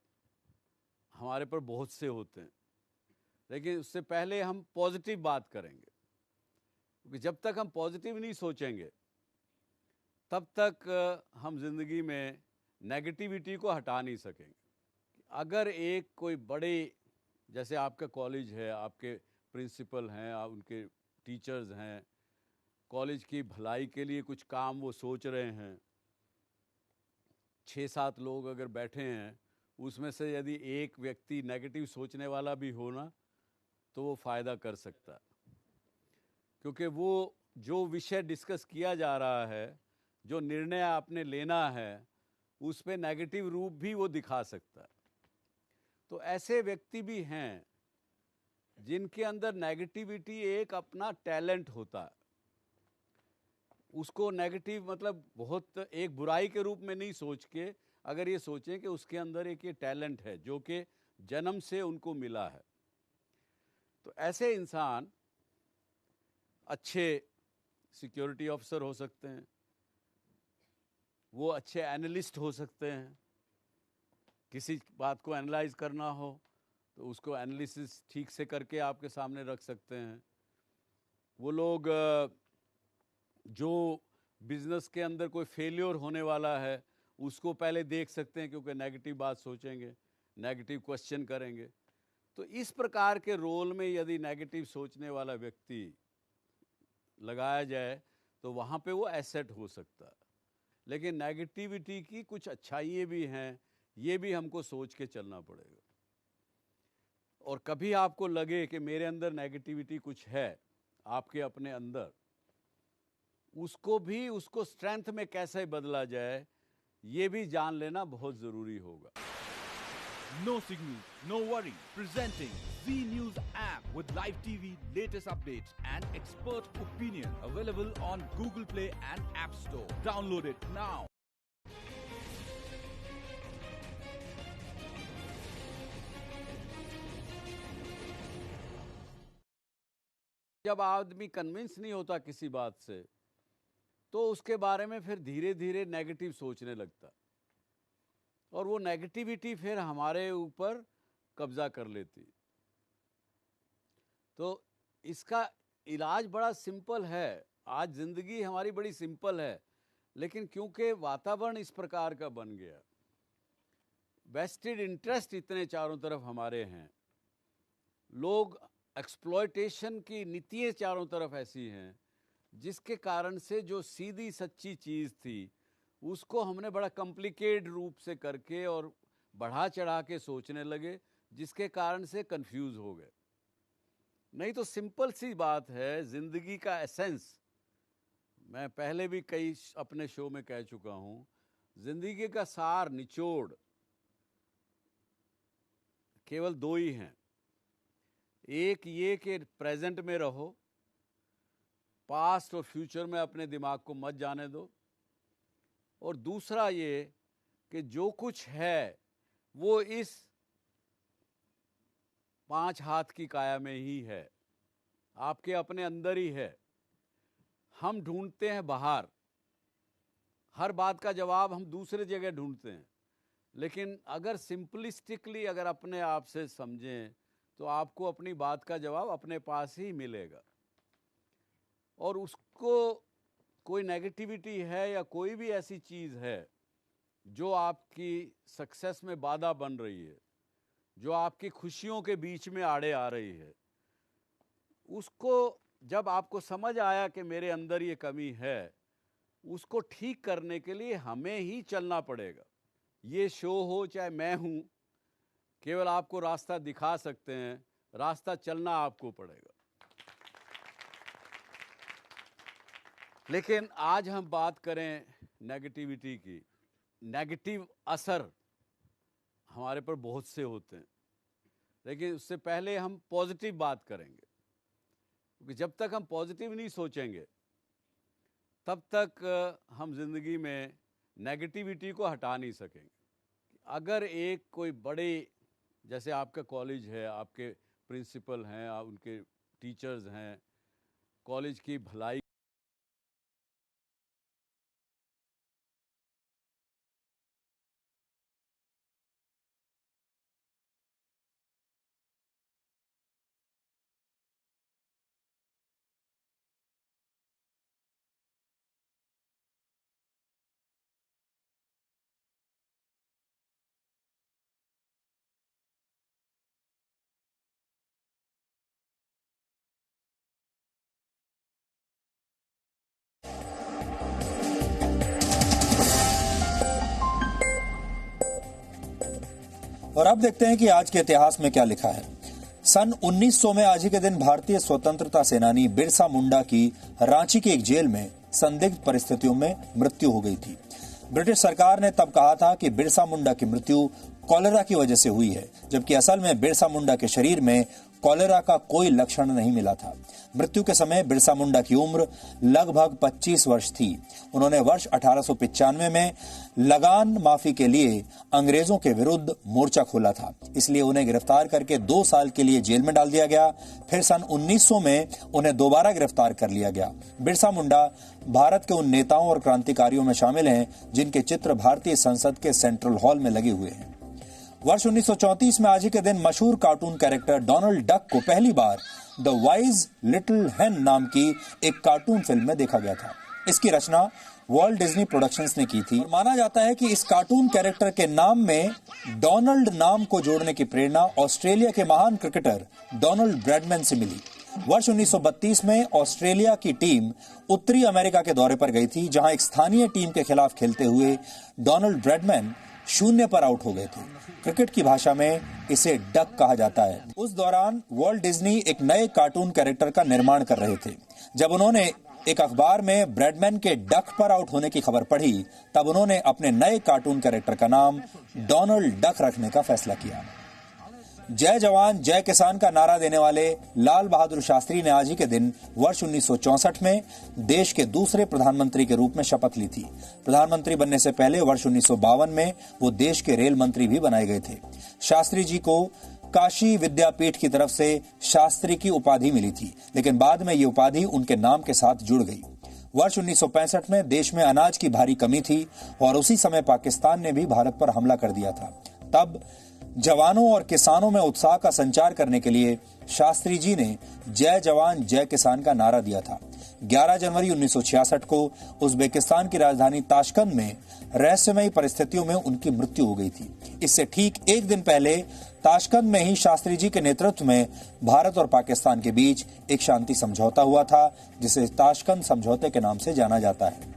हमारे पर बहुत से होते हैं, लेकिन उससे पहले हम पॉजिटिव बात करेंगे, क्योंकि जब तक हम पॉजिटिव नहीं सोचेंगे तब तक हम जिंदगी में नेगेटिविटी को हटा नहीं सकेंगे। अगर एक कोई बड़े, जैसे आपका कॉलेज है, आपके प्रिंसिपल हैं, उनके टीचर्स हैं, कॉलेज की भलाई के लिए कुछ काम वो सोच रहे हैं, 6-7 लोग अगर बैठे हैं, उसमें से यदि एक व्यक्ति नेगेटिव सोचने वाला भी हो ना, तो वो फ़ायदा कर सकता है। क्योंकि वो जो विषय डिस्कस किया जा रहा है, जो निर्णय आपने लेना है, उस पे नेगेटिव रूप भी वो दिखा सकता है। तो ऐसे व्यक्ति भी हैं जिनके अंदर नेगेटिविटी एक अपना टैलेंट होता है। उसको नेगेटिव मतलब बहुत एक बुराई के रूप में नहीं सोच के, अगर ये सोचें कि उसके अंदर एक ये टैलेंट है जो कि जन्म से उनको मिला है, तो ऐसे इंसान अच्छे सिक्योरिटी ऑफिसर हो सकते हैं, वो अच्छे एनालिस्ट हो सकते हैं। किसी बात को एनालाइज करना हो तो उसको एनालिसिस ठीक से करके आपके सामने रख सकते हैं। वो लोग जो बिजनेस के अंदर कोई फेलियर होने वाला है उसको पहले देख सकते हैं, क्योंकि नेगेटिव बात सोचेंगे, नेगेटिव क्वेश्चन करेंगे। तो इस प्रकार के रोल में यदि नेगेटिव सोचने वाला व्यक्ति लगाया जाए तो वहाँ पे वो एसेट हो सकता है। लेकिन नेगेटिविटी की कुछ अच्छाइयाँ भी हैं, ये भी हमको सोच के चलना पड़ेगा। और कभी आपको लगे कि मेरे अंदर नेगेटिविटी कुछ है आपके अपने अंदर, उसको स्ट्रेंथ में कैसे बदला जाए, ये भी जान लेना बहुत ज़रूरी होगा।
No signal, no worry. Presenting Z News app with live TV, latest updates and expert opinion. Available on Google Play and App Store. Download it now.
जब आदमी कन्विंस नहीं होता किसी बात से, तो उसके बारे में फिर धीरे धीरे नेगेटिव सोचने लगता, और वो नेगेटिविटी फिर हमारे ऊपर कब्जा कर लेती। तो इसका इलाज बड़ा सिंपल है। आज ज़िंदगी हमारी बड़ी सिंपल है, लेकिन क्योंकि वातावरण इस प्रकार का बन गया, वेस्टेड इंटरेस्ट इतने चारों तरफ हमारे हैं, लोग एक्सप्लॉयटेशन की नीतियाँ चारों तरफ ऐसी हैं, जिसके कारण से जो सीधी सच्ची चीज़ थी उसको हमने बड़ा कॉम्प्लिकेटेड रूप से करके और बढ़ा चढ़ा के सोचने लगे, जिसके कारण से कंफ्यूज हो गए। नहीं तो सिंपल सी बात है, ज़िंदगी का एसेंस मैं पहले भी कई अपने शो में कह चुका हूँ, ज़िंदगी का सार निचोड़ केवल दो ही हैं। एक ये कि प्रेजेंट में रहो, पास्ट और फ्यूचर में अपने दिमाग को मत जाने दो, और दूसरा ये कि जो कुछ है वो इस 5 हाथ की काया में ही है, आपके अपने अंदर ही है। हम ढूंढते हैं बाहर, हर बात का जवाब हम दूसरे जगह ढूंढते हैं, लेकिन अगर सिंपलिस्टिकली अगर अपने आप से समझें तो आपको अपनी बात का जवाब अपने पास ही मिलेगा। और उसको कोई नेगेटिविटी है या कोई भी ऐसी चीज़ है जो आपकी सक्सेस में बाधा बन रही है, जो आपकी खुशियों के बीच में आड़े आ रही है, उसको जब आपको समझ आया कि मेरे अंदर ये कमी है, उसको ठीक करने के लिए हमें ही चलना पड़ेगा। ये शो हो चाहे मैं हूँ, केवल आपको रास्ता दिखा सकते हैं, रास्ता चलना आपको पड़ेगा। लेकिन आज हम बात करें नेगेटिविटी की। नेगेटिव असर हमारे पर बहुत से होते हैं, लेकिन उससे पहले हम पॉजिटिव बात करेंगे, क्योंकि जब तक हम पॉजिटिव नहीं सोचेंगे तब तक हम जिंदगी में नेगेटिविटी को हटा नहीं सकेंगे। अगर एक कोई बड़े, जैसे आपका कॉलेज है, आपके प्रिंसिपल हैं, उनके टीचर्स हैं, कॉलेज की भलाई
और अब देखते हैं कि आज के इतिहास में क्या लिखा है। सन 1900 में आज ही के दिन भारतीय स्वतंत्रता सेनानी बिरसा मुंडा की रांची की एक जेल में संदिग्ध परिस्थितियों में मृत्यु हो गई थी। ब्रिटिश सरकार ने तब कहा था कि बिरसा मुंडा की मृत्यु कॉलेरा की वजह से हुई है, जबकि असल में बिरसा मुंडा के शरीर में कॉलेरा का कोई लक्षण नहीं मिला था। मृत्यु के समय बिरसा मुंडा की उम्र लगभग 25 वर्ष थी। उन्होंने वर्ष 1895 में लगान माफी के लिए अंग्रेजों के विरुद्ध मोर्चा खोला था, इसलिए उन्हें गिरफ्तार करके 2 साल के लिए जेल में डाल दिया गया। फिर सन 1900 में उन्हें दोबारा गिरफ्तार कर लिया गया। बिरसा मुंडा भारत के उन नेताओं और क्रांतिकारियों में शामिल हैं जिनके चित्र भारतीय संसद के सेंट्रल हॉल में लगे हुए हैं। वर्ष 1934 में आज ही के दिन मशहूर कार्टून कैरेक्टर डोनाल्ड डक को पहली बार द वाइज लिटिल हेन नाम की एक कार्टून फिल्म में देखा गया था। इसकी रचना वॉल्ट डिज्नी प्रोडक्शंस ने की थी। माना जाता है कि इस कार्टून कैरेक्टर के नाम में डोनाल्ड नाम को जोड़ने की प्रेरणा ऑस्ट्रेलिया के महान क्रिकेटर डोनाल्ड ब्रैडमैन से मिली। वर्ष 1932 में ऑस्ट्रेलिया की टीम उत्तरी अमेरिका के दौरे पर गई थी, जहां एक स्थानीय टीम के खिलाफ खेलते हुए डोनाल्ड ब्रैडमैन 0 पर आउट हो गए थे। क्रिकेट की भाषा में इसे डक कहा जाता है। उस दौरान वॉल्ट डिज्नी एक नए कार्टून कैरेक्टर का निर्माण कर रहे थे। जब उन्होंने एक अखबार में ब्रैडमैन के डक पर आउट होने की खबर पढ़ी, तब उन्होंने अपने नए कार्टून कैरेक्टर का नाम डोनाल्ड डक रखने का फैसला किया। जय जवान जय किसान का नारा देने वाले लाल बहादुर शास्त्री ने आज ही के दिन वर्ष 1964 में देश के दूसरे प्रधानमंत्री के रूप में शपथ ली थी। प्रधानमंत्री बनने से पहले वर्ष 1952 में वो देश के रेल मंत्री भी बनाए गए थे। शास्त्री जी को काशी विद्यापीठ की तरफ से शास्त्री की उपाधि मिली थी, लेकिन बाद में ये उपाधि उनके नाम के साथ जुड़ गई। वर्ष 1965 में देश में अनाज की भारी कमी थी और उसी समय पाकिस्तान ने भी भारत पर हमला कर दिया था। तब जवानों और किसानों में उत्साह का संचार करने के लिए शास्त्री जी ने जय जवान जय किसान का नारा दिया था। 11 जनवरी 1966 को उज्बेकिस्तान की राजधानी ताशकंद में रहस्यमयी परिस्थितियों में उनकी मृत्यु हो गई थी। इससे ठीक एक दिन पहले ताशकंद में ही शास्त्री जी के नेतृत्व में भारत और पाकिस्तान के बीच एक शांति समझौता हुआ था, जिसे ताशकंद समझौते के नाम से जाना जाता है।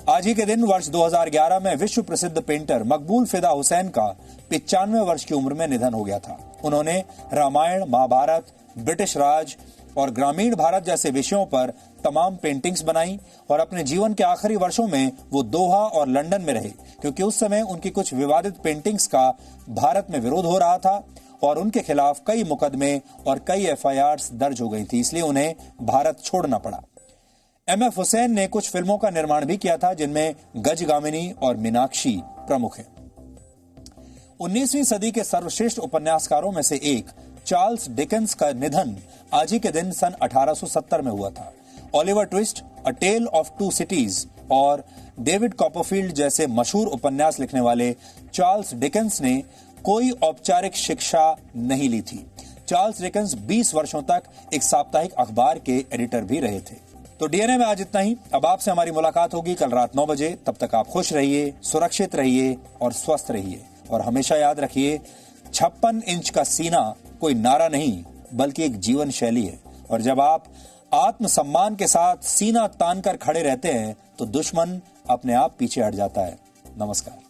आज ही के दिन वर्ष 2011 में विश्व प्रसिद्ध पेंटर मकबूल फिदा हुसैन का 95 वर्ष की उम्र में निधन हो गया था। उन्होंने रामायण, महाभारत, ब्रिटिश राज और ग्रामीण भारत जैसे विषयों पर तमाम पेंटिंग्स बनाई और अपने जीवन के आखिरी वर्षों में वो दोहा और लंदन में रहे, क्योंकि उस समय उनकी कुछ विवादित पेंटिंग्स का भारत में विरोध हो रहा था और उनके खिलाफ कई मुकदमे और कई FIRs दर्ज हो गई थी, इसलिए उन्हें भारत छोड़ना पड़ा। MF हुसैन ने कुछ फिल्मों का निर्माण भी किया था, जिनमें गजगामिनी और मीनाक्षी प्रमुख हैं। 19वीं सदी के सर्वश्रेष्ठ उपन्यासकारों में से एक चार्ल्स डिकेंस का निधन आज ही के दिन सन 1870 में हुआ था। Oliver Twist, A Tale of Two Cities और डेविड कॉपरफील्ड जैसे मशहूर उपन्यास लिखने वाले चार्ल्स डिकेंस ने कोई औपचारिक शिक्षा नहीं ली थी। चार्ल्स डिकेंस 20 वर्षों तक एक साप्ताहिक अखबार के एडिटर भी रहे थे। तो DNA में आज इतना ही। अब आपसे हमारी मुलाकात होगी कल रात 9 बजे। तब तक आप खुश रहिए, सुरक्षित रहिए और स्वस्थ रहिए। और हमेशा याद रखिए, 56 इंच का सीना कोई नारा नहीं बल्कि एक जीवन शैली है। और जब आप आत्मसम्मान के साथ सीना तान कर खड़े रहते हैं तो दुश्मन अपने आप पीछे हट जाता है। नमस्कार।